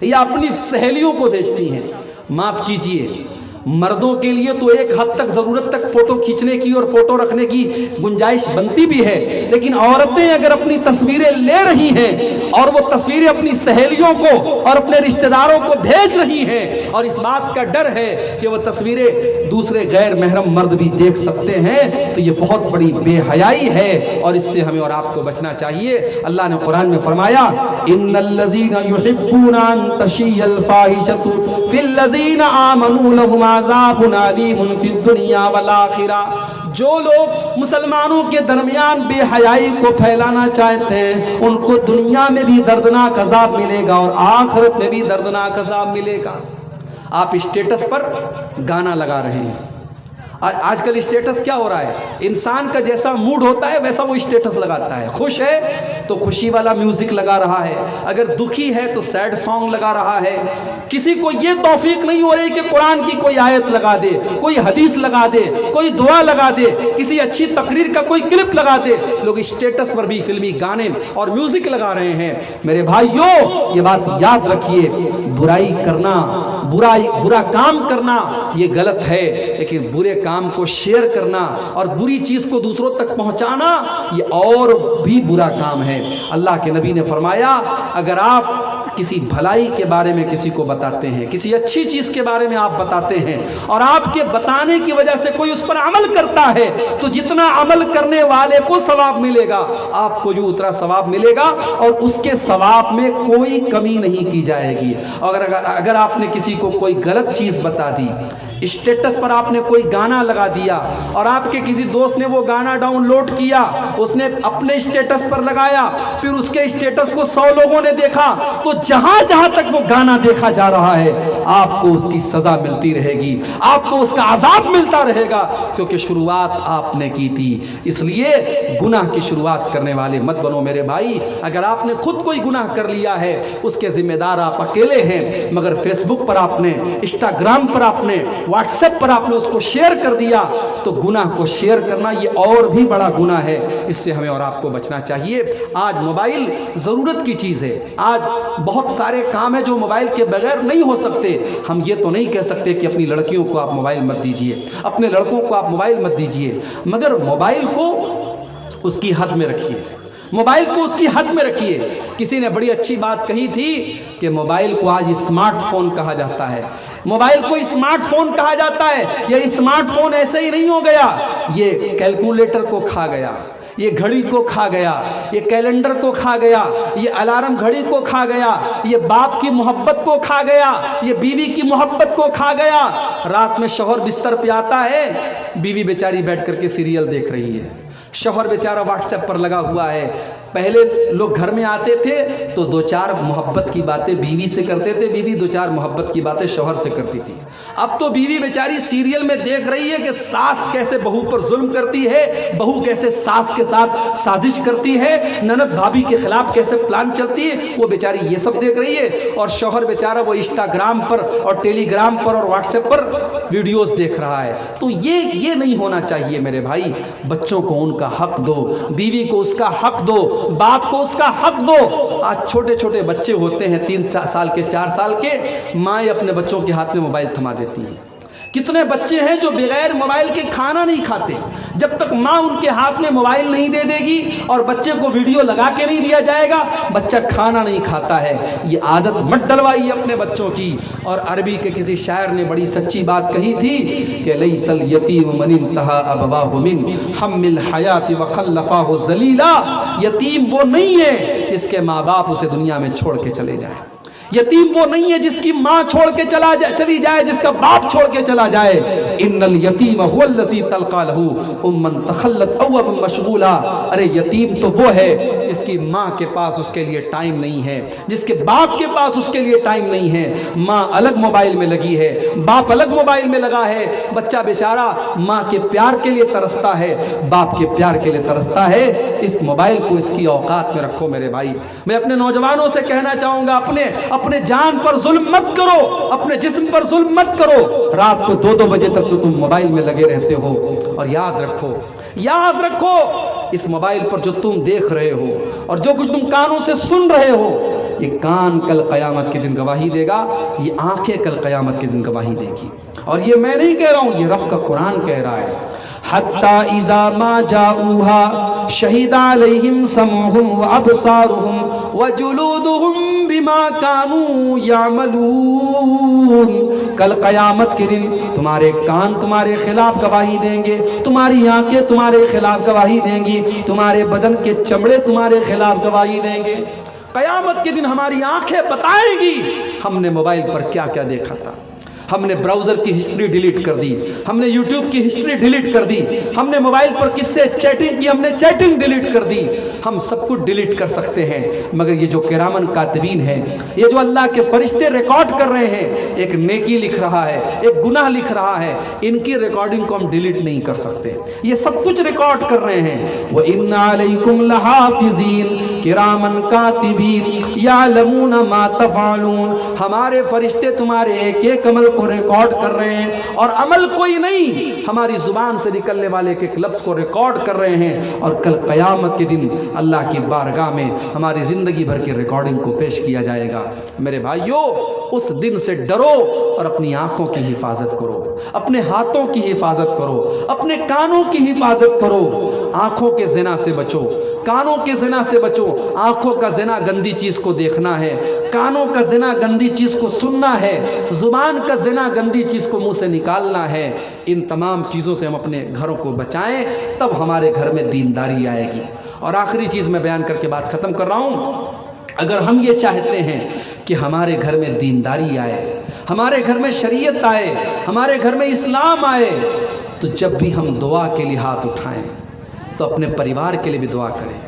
یا اپنی سہیلیوں کو بھیجتی ہیں۔ معاف کیجئے، مردوں کے لیے تو ایک حد تک ضرورت تک فوٹو کھینچنے کی اور فوٹو رکھنے کی گنجائش بنتی بھی ہے، لیکن عورتیں اگر اپنی تصویریں لے رہی ہیں اور وہ تصویریں اپنی سہیلیوں کو اور اپنے رشتہ داروں کو بھیج رہی ہیں اور اس بات کا ڈر ہے کہ وہ تصویریں دوسرے غیر محرم مرد بھی دیکھ سکتے ہیں، تو یہ بہت بڑی بے حیائی ہے اور اس سے ہمیں اور آپ کو بچنا چاہیے۔ اللہ نے قرآن میں فرمایا ان الذین یحبون ان تشیع الفاحشۃ فی الذین آمنوا لهم عذاب علیم فی الدنیا والآخرہ۔ جو لوگ مسلمانوں کے درمیان بے حیائی کو پھیلانا چاہتے ہیں ان کو دنیا میں بھی دردناک عذاب ملے گا اور آخرت میں بھی دردناک عذاب ملے گا۔ آپ اسٹیٹس پر گانا لگا رہے ہیں۔ آج کل اسٹیٹس کیا ہو رہا ہے؟ انسان کا جیسا موڈ ہوتا ہے ویسا وہ اسٹیٹس لگاتا ہے۔ خوش ہے تو خوشی والا میوزک لگا رہا ہے، اگر دکھی ہے تو سیڈ سانگ لگا رہا ہے۔ کسی کو یہ توفیق نہیں ہو رہی کہ قرآن کی کوئی آیت لگا دے، کوئی حدیث لگا دے، کوئی دعا لگا دے، کسی اچھی تقریر کا کوئی کلپ لگا دے۔ لوگ اسٹیٹس پر بھی فلمی گانے اور میوزک لگا رہے ہیں۔ میرے بھائیوں، یہ بات یاد رکھیے، برائی کرنا، برا کام کرنا یہ غلط ہے، لیکن برے کام کو شیئر کرنا اور بری چیز کو دوسروں تک پہنچانا یہ اور بھی برا کام ہے۔ اللہ کے نبی نے فرمایا اگر آپ کسی بھلائی کے بارے میں کسی کو بتاتے ہیں، کسی اچھی چیز کے بارے میں آپ بتاتے ہیں اور آپ کے بتانے کی وجہ سے کوئی اس پر عمل کرتا ہے تو جتنا عمل کرنے والے کو ثواب ملے گا آپ کو جو اتنا ثواب ملے گا اور اس کے ثواب میں کوئی کمی نہیں کی جائے گی۔ اگر آپ نے کسی کو کوئی غلط چیز بتا دی، اسٹیٹس پر آپ نے کوئی گانا لگا دیا اور آپ کے کسی دوست نے وہ گانا ڈاؤن لوڈ کیا، اس نے اپنے اسٹیٹس پر لگایا، پھر اس کے اسٹیٹس کو 100 لوگوں نے دیکھا، تو جہاں جہاں تک وہ گانا دیکھا جا رہا ہے آپ کو اس کی سزا ملتی رہے گی، آپ کو اس کا عذاب ملتا رہے گا، کیونکہ شروعات آپ نے کی تھی۔ اس لیے گناہ کی شروعات کرنے والے مت بنو میرے بھائی۔ اگر آپ نے خود کوئی گناہ کر لیا ہے اس کے ذمہ دار آپ اکیلے ہیں، مگر فیس بک پر آپ نے، انسٹاگرام پر آپ نے، واٹس ایپ پر آپ نے اس کو شیئر کر دیا تو گناہ کو شیئر کرنا یہ اور بھی بڑا گناہ ہے۔ اس سے ہمیں اور آپ کو بچنا چاہیے۔ آج موبائل ضرورت کی چیز ہے، آج بہت سارے کام ہیں جو موبائل کے بغیر نہیں ہو سکتے۔ ہم یہ تو نہیں کہہ سکتے کہ اپنی لڑکیوں کو آپ موبائل مت دیجیے، اپنے لڑکوں کو آپ موبائل مت دیجیے، مگر موبائل کو اس کی حد میں رکھیے، موبائل کو اس کی حد میں رکھیے۔ کسی نے بڑی اچھی بات کہی تھی کہ موبائل کو آج اسمارٹ فون کہا جاتا ہے، موبائل کو اسمارٹ فون کہا جاتا ہے۔ یہ اسمارٹ فون ایسے ہی نہیں ہو گیا، یہ کیلکولیٹر کو کھا گیا، یہ گھڑی کو کھا گیا، یہ کیلنڈر کو کھا گیا، یہ الارم گھڑی کو کھا گیا، یہ باپ کی محبت کو کھا گیا، یہ بیوی کی محبت کو کھا گیا۔ رات میں شوہر بستر پہ آتا ہے، بیوی بیچاری بیٹھ کر کے سیریل دیکھ رہی ہے، شوہر بیچارہ واٹس ایپ پر لگا ہوا ہے۔ پہلے لوگ گھر میں آتے تھے تو 2-4 محبت کی باتیں بیوی سے کرتے تھے، بیوی 2-4 محبت کی باتیں شوہر سے کرتی تھی۔ اب تو بیوی بیچاری سیریل میں دیکھ رہی ہے کہ ساس کیسے بہو پر ظلم کرتی ہے، بہو کیسے ساس کے ساتھ سازش کرتی ہے، نند بھابھی کے خلاف کیسے پلان چلتی ہے، وہ بیچاری یہ سب دیکھ رہی ہے، اور شوہر بیچارہ وہ انسٹاگرام پر اور ٹیلی گرام پر اور واٹس ایپ پر ویڈیوز دیکھ رہا ہے۔ تو یہ نہیں ہونا چاہیے میرے بھائی۔ بچوں کو ان کا حق دو، بیوی کو اس کا حق دو، باپ کو اس کا حق دو۔ آج چھوٹے چھوٹے بچے ہوتے ہیں 3 سال کے 4 سال کے، مائیں اپنے بچوں کے ہاتھ میں موبائل تھما دیتی ہیں۔ کتنے بچے ہیں جو بغیر موبائل کے کھانا نہیں کھاتے، جب تک ماں ان کے ہاتھ میں موبائل نہیں دے دے گی اور بچے کو ویڈیو لگا کے نہیں دیا جائے گا بچہ کھانا نہیں کھاتا ہے۔ یہ عادت مت ڈلوائیے اپنے بچوں کی۔ اور عربی کے کسی شاعر نے بڑی سچی بات کہی تھی کہ لیس الیتیم من انتہا ابواہ من حم الحیات وخلفاہ ذلیلا۔ یتیم وہ نہیں ہے جس کے ماں باپ اسے دنیا میں چھوڑ کے چلے جائیں، یتیم وہ نہیں ہے جس کی ماں چھوڑ کے چلی جائے، جس کا باپ چھوڑ کے چلا جائے۔ ان الیتیم هو الذی تلقى له امن تخلت او ابا مشغولا۔ ارے یتیم تو وہ ہے جس کی ماں کے پاس اس کے لیے ٹائم نہیں ہے، جس کے باپ کے پاس اس کے لیے ٹائم نہیں ہے۔ ماں الگ موبائل میں لگی ہے، باپ الگ موبائل میں لگا ہے، بچہ بیچارہ ماں کے پیار کے لیے ترستا ہے، باپ کے پیار کے لیے ترستا ہے۔ اس موبائل کو اس کی اوقات میں رکھو میرے بھائی۔ میں اپنے نوجوانوں سے کہنا چاہوں گا، اپنے اپنے جان پر ظلم مت کرو، اپنے جسم پر ظلم مت کرو۔ رات کو 2-2 بجے تک تو تم موبائل میں لگے رہتے ہو، اور یاد رکھو اس موبائل پر جو تم دیکھ رہے ہو اور جو کچھ تم کانوں سے سن رہے ہو، یہ کان کل قیامت کے دن گواہی دے گا، یہ آنکھیں کل قیامت کے دن گواہی دے گی۔ اور یہ میں نہیں کہہ رہا ہوں، یہ رب کا قرآن کہہ رہا ہے۔ حتی اذا ما جاؤوها شہد علیہم سمعہم وابصارہم وجلودہم بما کانوا یعملون۔ کل قیامت کے دن تمہارے کان تمہارے خلاف گواہی دیں گے، تمہاری آنکھیں تمہارے خلاف گواہی دیں گی، تمہارے بدن کے چمڑے تمہارے خلاف گواہی دیں گے۔ قیامت کے دن ہماری آنکھیں بتائیں گی ہم نے موبائل پر کیا کیا دیکھا تھا۔ ہم نے براؤزر کی ہسٹری ڈیلیٹ کر دی، ہم نے یوٹیوب کی ہسٹری ڈیلیٹ کر دی، ہم نے موبائل پر کس سے چیٹنگ کی، ہم نے چیٹنگ ڈیلیٹ کر دی۔ ہم سب کچھ ڈیلیٹ کر سکتے ہیں، مگر یہ جو کرامن کاتبین ہیں، یہ جو اللہ کے فرشتے ریکارڈ کر رہے ہیں، ایک نیکی لکھ رہا ہے، ایک گناہ لکھ رہا ہے، ان کی ریکارڈنگ کو ہم ڈیلیٹ نہیں کر سکتے۔ یہ سب کچھ ریکارڈ کر رہے ہیں۔ وَإِنَّ عَلَيْكُمْ لَحَافِظِينَ کِرَامًا کَاتِبِينَ يَعْلَمُونَ مَا تَفْعَلُونَ۔ ہمارے فرشتے تمہارے ایک ایک عمل کو ریکارڈ کر رہے ہیں، اور عمل کوئی نہیں، ہماری زبان سے نکلنے والے ایک ایک لفظ کو ریکارڈ کر رہے ہیں، اور کل قیامت کے دن اللہ کی بارگاہ میں ہماری زندگی بھر کی ریکارڈنگ کو پیش کیا جائے گا۔ میرے بھائیوں، اس دن سے ڈرو اور اپنی آنکھوں کی حفاظت کرو، اپنے ہاتھوں کی حفاظت کرو، اپنے کانوں کی حفاظت کرو۔ آنکھوں کے زنا سے بچو، کانوں کے زنا سے بچو۔ آنکھوں کا زنا گندی چیز کو دیکھنا ہے، کانوں کا زنا گندی چیز کو سننا ہے، زبان کا زنا گندی چیز کو منہ سے نکالنا ہے۔ ان تمام چیزوں سے ہم اپنے گھروں کو بچائیں، تب ہمارے گھر میں دینداری آئے گی۔ اور آخری چیز میں بیان کر کے بات ختم کر رہا ہوں، اگر ہم یہ چاہتے ہیں کہ ہمارے گھر میں دینداری آئے، ہمارے گھر میں شریعت آئے، ہمارے گھر میں اسلام آئے، تو جب بھی ہم دعا کے لیے ہاتھ اٹھائیں تو اپنے پریوار کے لیے بھی دعا کریں،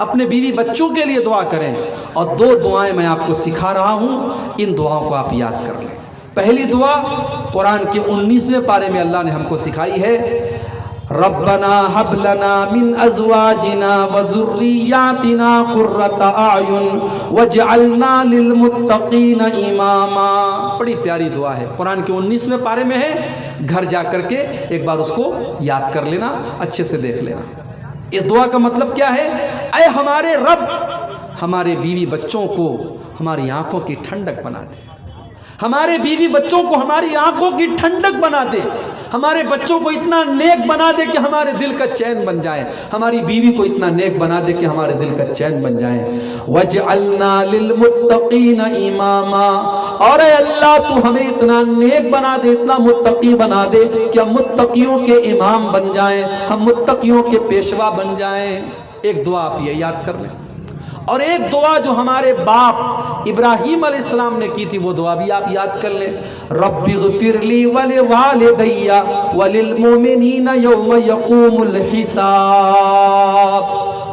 اپنے بیوی بچوں کے لیے دعا کریں۔ اور 2 دعائیں میں آپ کو سکھا رہا ہوں، ان دعاؤں کو آپ یاد کر لیں۔ پہلی دعا قرآن کے 19ویں پارے میں اللہ نے ہم کو سکھائی ہے، ربنا حب لنا من ازواجنا وذریاتنا قرۃ اعین واجعلنا للمتقین اماما۔ بڑی پیاری دعا ہے، قرآن کے 19ویں پارے میں ہے، گھر جا کر کے ایک بار اس کو یاد کر لینا، اچھے سے دیکھ لینا۔ اس دعا کا مطلب کیا ہے؟ اے ہمارے رب، ہمارے بیوی بچوں کو ہماری آنکھوں کی ٹھنڈک بنا دے، ہمارے بیوی بچوں کو ہماری آنکھوں کی ٹھنڈک بنا دے، ہمارے بچوں کو اتنا نیک بنا دے کہ ہمارے دل کا چین بن جائے، ہماری بیوی کو اتنا نیک بنا دے کہ ہمارے دل کا چین بن جائے۔ وَاجْعَلْنَا لِلْمُتَّقِينَ إِمَامًا، اور اے اللہ تو ہمیں اتنا نیک بنا دے، اتنا متقی بنا دے کہ ہم متقیوں کے امام بن جائیں، ہم متقیوں کے پیشوا بن جائیں۔ ایک دعا آپ یہ یاد کر لیں، اور ایک دعا جو ہمارے باپ ابراہیم علیہ السلام نے کی تھی، وہ دعا بھی آپ یاد کر لیں، رب اغفر لی ولوالدی وللمؤمنین یوم یقوم الحساب۔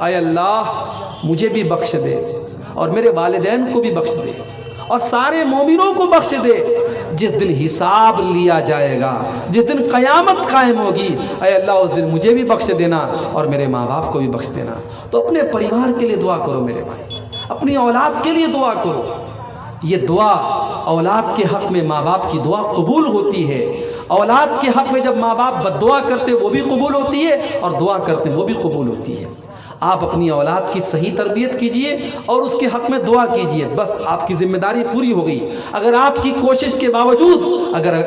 اے اللہ مجھے بھی بخش دے، اور میرے والدین کو بھی بخش دے، اور سارے مومنوں کو بخش دے، جس دن حساب لیا جائے گا، جس دن قیامت قائم ہوگی۔ اے اللہ اس دن مجھے بھی بخش دینا اور میرے ماں باپ کو بھی بخش دینا۔ تو اپنے پریوار کے لیے دعا کرو میرے بھائی، اپنی اولاد کے لیے دعا کرو۔ یہ دعا اولاد کے حق میں ماں باپ کی دعا قبول ہوتی ہے۔ اولاد کے حق میں جب ماں باپ بد دعا کرتے وہ بھی قبول ہوتی ہے، اور دعا کرتے وہ بھی قبول ہوتی ہے۔ آپ اپنی اولاد کی صحیح تربیت کیجئے اور اس کے حق میں دعا کیجئے، بس آپ کی ذمہ داری پوری ہو گئی۔ اگر آپ کی کوشش کے باوجود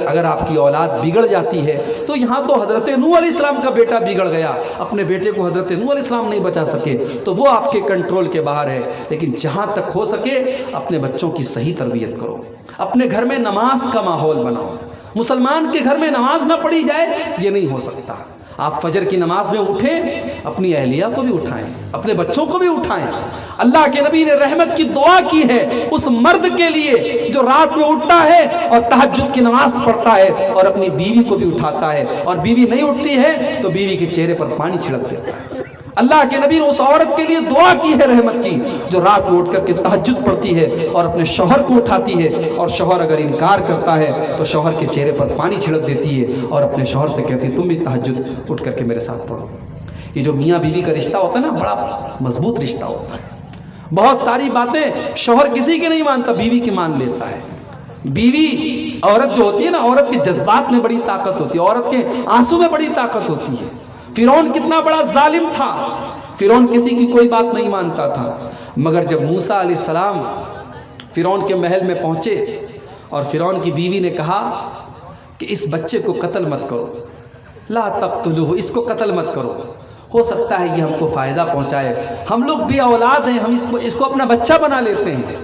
اگر آپ کی اولاد بگڑ جاتی ہے، تو یہاں تو حضرت نوح علیہ السلام کا بیٹا بگڑ گیا، اپنے بیٹے کو حضرت نوح علیہ السلام نہیں بچا سکے، تو وہ آپ کے کنٹرول کے باہر ہے۔ لیکن جہاں تک ہو سکے اپنے بچوں کی صحیح تربیت کرو، اپنے گھر میں نماز کا ماحول بناؤ۔ مسلمان کے گھر میں نماز نہ پڑھی جائے یہ نہیں ہو سکتا۔ آپ فجر کی نماز میں اٹھیں، اپنی اہلیہ کو بھی اٹھائیں، اپنے بچوں کو بھی اٹھائیں۔ اللہ کے نبی نے رحمت کی دعا کی ہے اس مرد کے لیے جو رات میں اٹھتا ہے اور تہجد کی نماز پڑھتا ہے اور اپنی بیوی کو بھی اٹھاتا ہے، اور بیوی نہیں اٹھتی ہے تو بیوی کے چہرے پر پانی چھڑک دیتا ہے۔ اللہ کے نبی نے اس عورت کے لیے دعا کی ہے رحمت کی، جو رات میں اٹھ کر کے تہجد پڑھتی ہے اور اپنے شوہر کو اٹھاتی ہے، اور شوہر اگر انکار کرتا ہے تو شوہر کے چہرے پر پانی چھڑک دیتی ہے اور اپنے شوہر سے کہتی ہے تم بھی تہجد اٹھ کر کے میرے ساتھ پڑھو۔ یہ جو میاں بیوی کا رشتہ ہوتا ہے نا، بڑا مضبوط رشتہ ہوتا ہے، بہت ساری باتیں شوہر کسی کی نہیں مانتا، بیوی کی مان لیتا ہے۔ بیوی عورت جو ہوتی ہے نا، عورت کے جذبات میں بڑی طاقت ہوتی ہے، عورت کے آنسو میں بڑی طاقت ہوتی ہے۔ فرعون کتنا بڑا ظالم تھا، فرعون کسی کی کوئی بات نہیں مانتا تھا، مگر جب موسیٰ علیہ السلام فرعون کے محل میں پہنچے اور فرعون کی بیوی نے کہا کہ اس بچے کو قتل مت کرو، لا تقتلوہ، اس کو قتل مت کرو، ہو سکتا ہے یہ ہم کو فائدہ پہنچائے، ہم لوگ بے اولاد ہیں، ہم اس کو اپنا بچہ بنا لیتے ہیں۔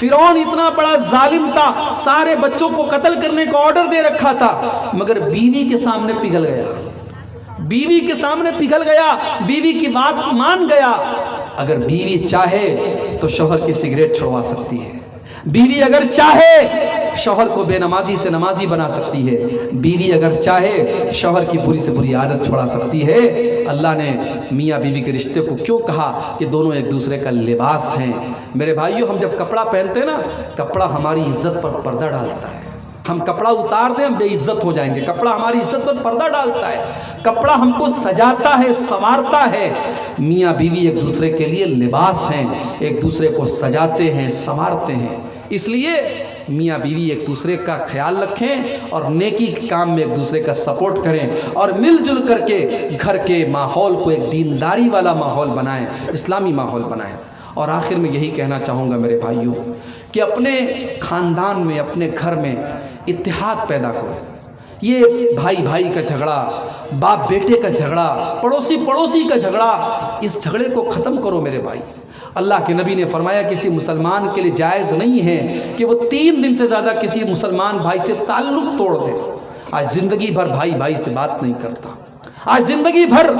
فرعون اتنا بڑا ظالم تھا، سارے بچوں کو قتل کرنے کا آرڈر دے رکھا تھا، مگر بیوی کے سامنے پگھل گیا، بیوی کے سامنے پگھل گیا، بیوی کی بات مان گیا۔ اگر بیوی چاہے تو شوہر کی سگریٹ چھڑوا سکتی ہے، بیوی اگر چاہے شوہر کو بے نمازی سے نمازی بنا سکتی ہے، بیوی اگر چاہے شوہر کی بری سے بری عادت چھوڑا سکتی ہے۔ اللہ نے میاں بیوی کے رشتے کو کیوں کہا کہ دونوں ایک دوسرے کا لباس ہیں؟ میرے بھائیوں، ہم جب کپڑا پہنتے ہیں نا، کپڑا ہماری عزت پر پردہ ڈالتا ہے۔ ہم کپڑا اتار دیں ہم بے عزت ہو جائیں گے، کپڑا ہماری عزت پر پردہ ڈالتا ہے، کپڑا ہم کو سجاتا ہے، سنوارتا ہے۔ میاں بیوی ایک دوسرے کے لیے لباس ہیں، ایک دوسرے کو سجاتے ہیں، سنوارتے ہیں۔ اس لیے میاں بیوی ایک دوسرے کا خیال رکھیں اور نیکی کے کام میں ایک دوسرے کا سپورٹ کریں اور مل جل کر کے گھر کے ماحول کو ایک دینداری والا ماحول بنائیں، اسلامی ماحول بنائیں۔ اور آخر میں یہی کہنا چاہوں گا میرے بھائیوں کہ اپنے خاندان میں، اپنے گھر میں اتحاد پیدا کرو۔ یہ بھائی بھائی کا جھگڑا، باپ بیٹے کا جھگڑا، پڑوسی پڑوسی کا جھگڑا، اس جھگڑے کو ختم کرو میرے بھائی۔ اللہ کے نبی نے فرمایا کسی مسلمان کے لیے جائز نہیں ہے کہ وہ 3 دن سے زیادہ کسی مسلمان بھائی سے تعلق توڑ دے۔ آج زندگی بھر بھائی بھائی سے بات نہیں کرتا، آج زندگی بھر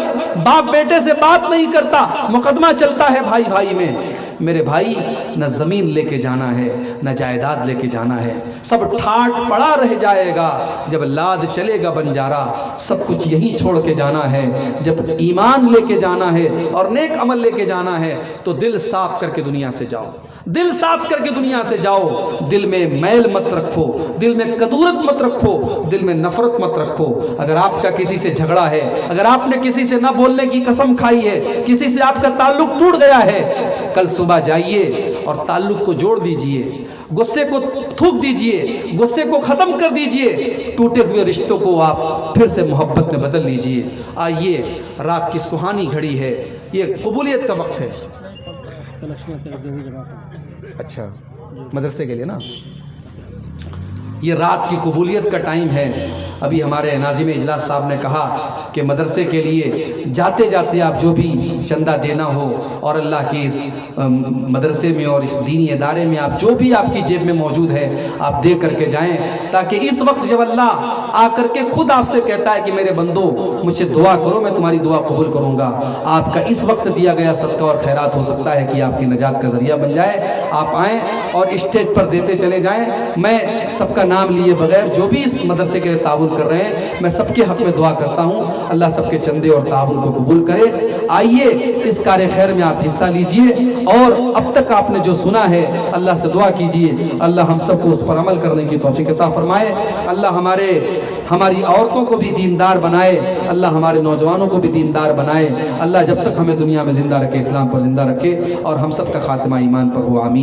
باپ بیٹے سے بات نہیں کرتا، مقدمہ چلتا ہے بھائی بھائی میں۔ میرے بھائی، نہ زمین لے کے جانا ہے، نہ جائیداد لے کے جانا ہے، سب ٹھاٹ پڑا رہ جائے گا جب لاد چلے گا بنجارا، سب کچھ یہیں چھوڑ کے جانا ہے۔ جب ایمان لے کے جانا ہے اور نیک عمل لے کے جانا ہے تو دل صاف کر کے دنیا سے جاؤ، دل صاف کر کے دنیا سے جاؤ۔ دل میں میل مت رکھو، دل میں کدورت مت رکھو، دل میں نفرت مت رکھو۔ اگر آپ کا کسی سے جھگڑا ہے، اگر آپ نے کسی سے نہ بولنے کی قسم کھائی ہے، کسی سے آپ کا تعلق ٹوٹ گیا ہے، کل صبح جائیے اور تعلق کو جوڑ دیجئے، غصے کو تھوک دیجئے، غصے کو ختم کر دیجئے، ٹوٹے ہوئے رشتوں کو آپ پھر سے محبت میں بدل لیجئے۔ آئیے، رات کی سہانی گھڑی ہے، یہ قبولیت کا وقت ہے۔ اچھا، مدرسے کے لیے نا، یہ رات کی قبولیت کا ٹائم ہے۔ ابھی ہمارے ناظم اجلاس صاحب نے کہا کہ مدرسے کے لیے جاتے جاتے آپ جو بھی چندہ دینا ہو اور اللہ کے اس مدرسے میں اور اس دینی ادارے میں آپ جو بھی آپ کی جیب میں موجود ہے آپ دے کر کے جائیں، تاکہ اس وقت جب اللہ آ کر کے خود آپ سے کہتا ہے کہ میرے بندو مجھ سے دعا کرو، میں تمہاری دعا قبول کروں گا، آپ کا اس وقت دیا گیا صدقہ اور خیرات ہو سکتا ہے کہ آپ کی نجات کا ذریعہ بن جائے۔ آپ آئیں اور اسٹیج پر دیتے چلے جائیں۔ میں سب کا نام لیے بغیر جو بھی اس مدرسے کے لیے تعاون کر رہے ہیں، میں سب کے حق میں دعا کرتا ہوں، اللہ سب کے چندے اور تعاون کو قبول کرے۔ آئیے اس کار خیر میں آپ حصہ لیجئے، اور اب تک آپ نے جو سنا ہے اللہ سے دعا کیجئے اللہ ہم سب کو اس پر عمل کرنے کی توفیق عطا فرمائے۔ اللہ ہماری عورتوں کو بھی دیندار بنائے، اللہ ہمارے نوجوانوں کو بھی دیندار بنائے۔ اللہ جب تک ہمیں دنیا میں زندہ رکھے، اسلام پر زندہ رکھے، اور ہم سب کا خاتمہ ایمان پر ہو، آمین۔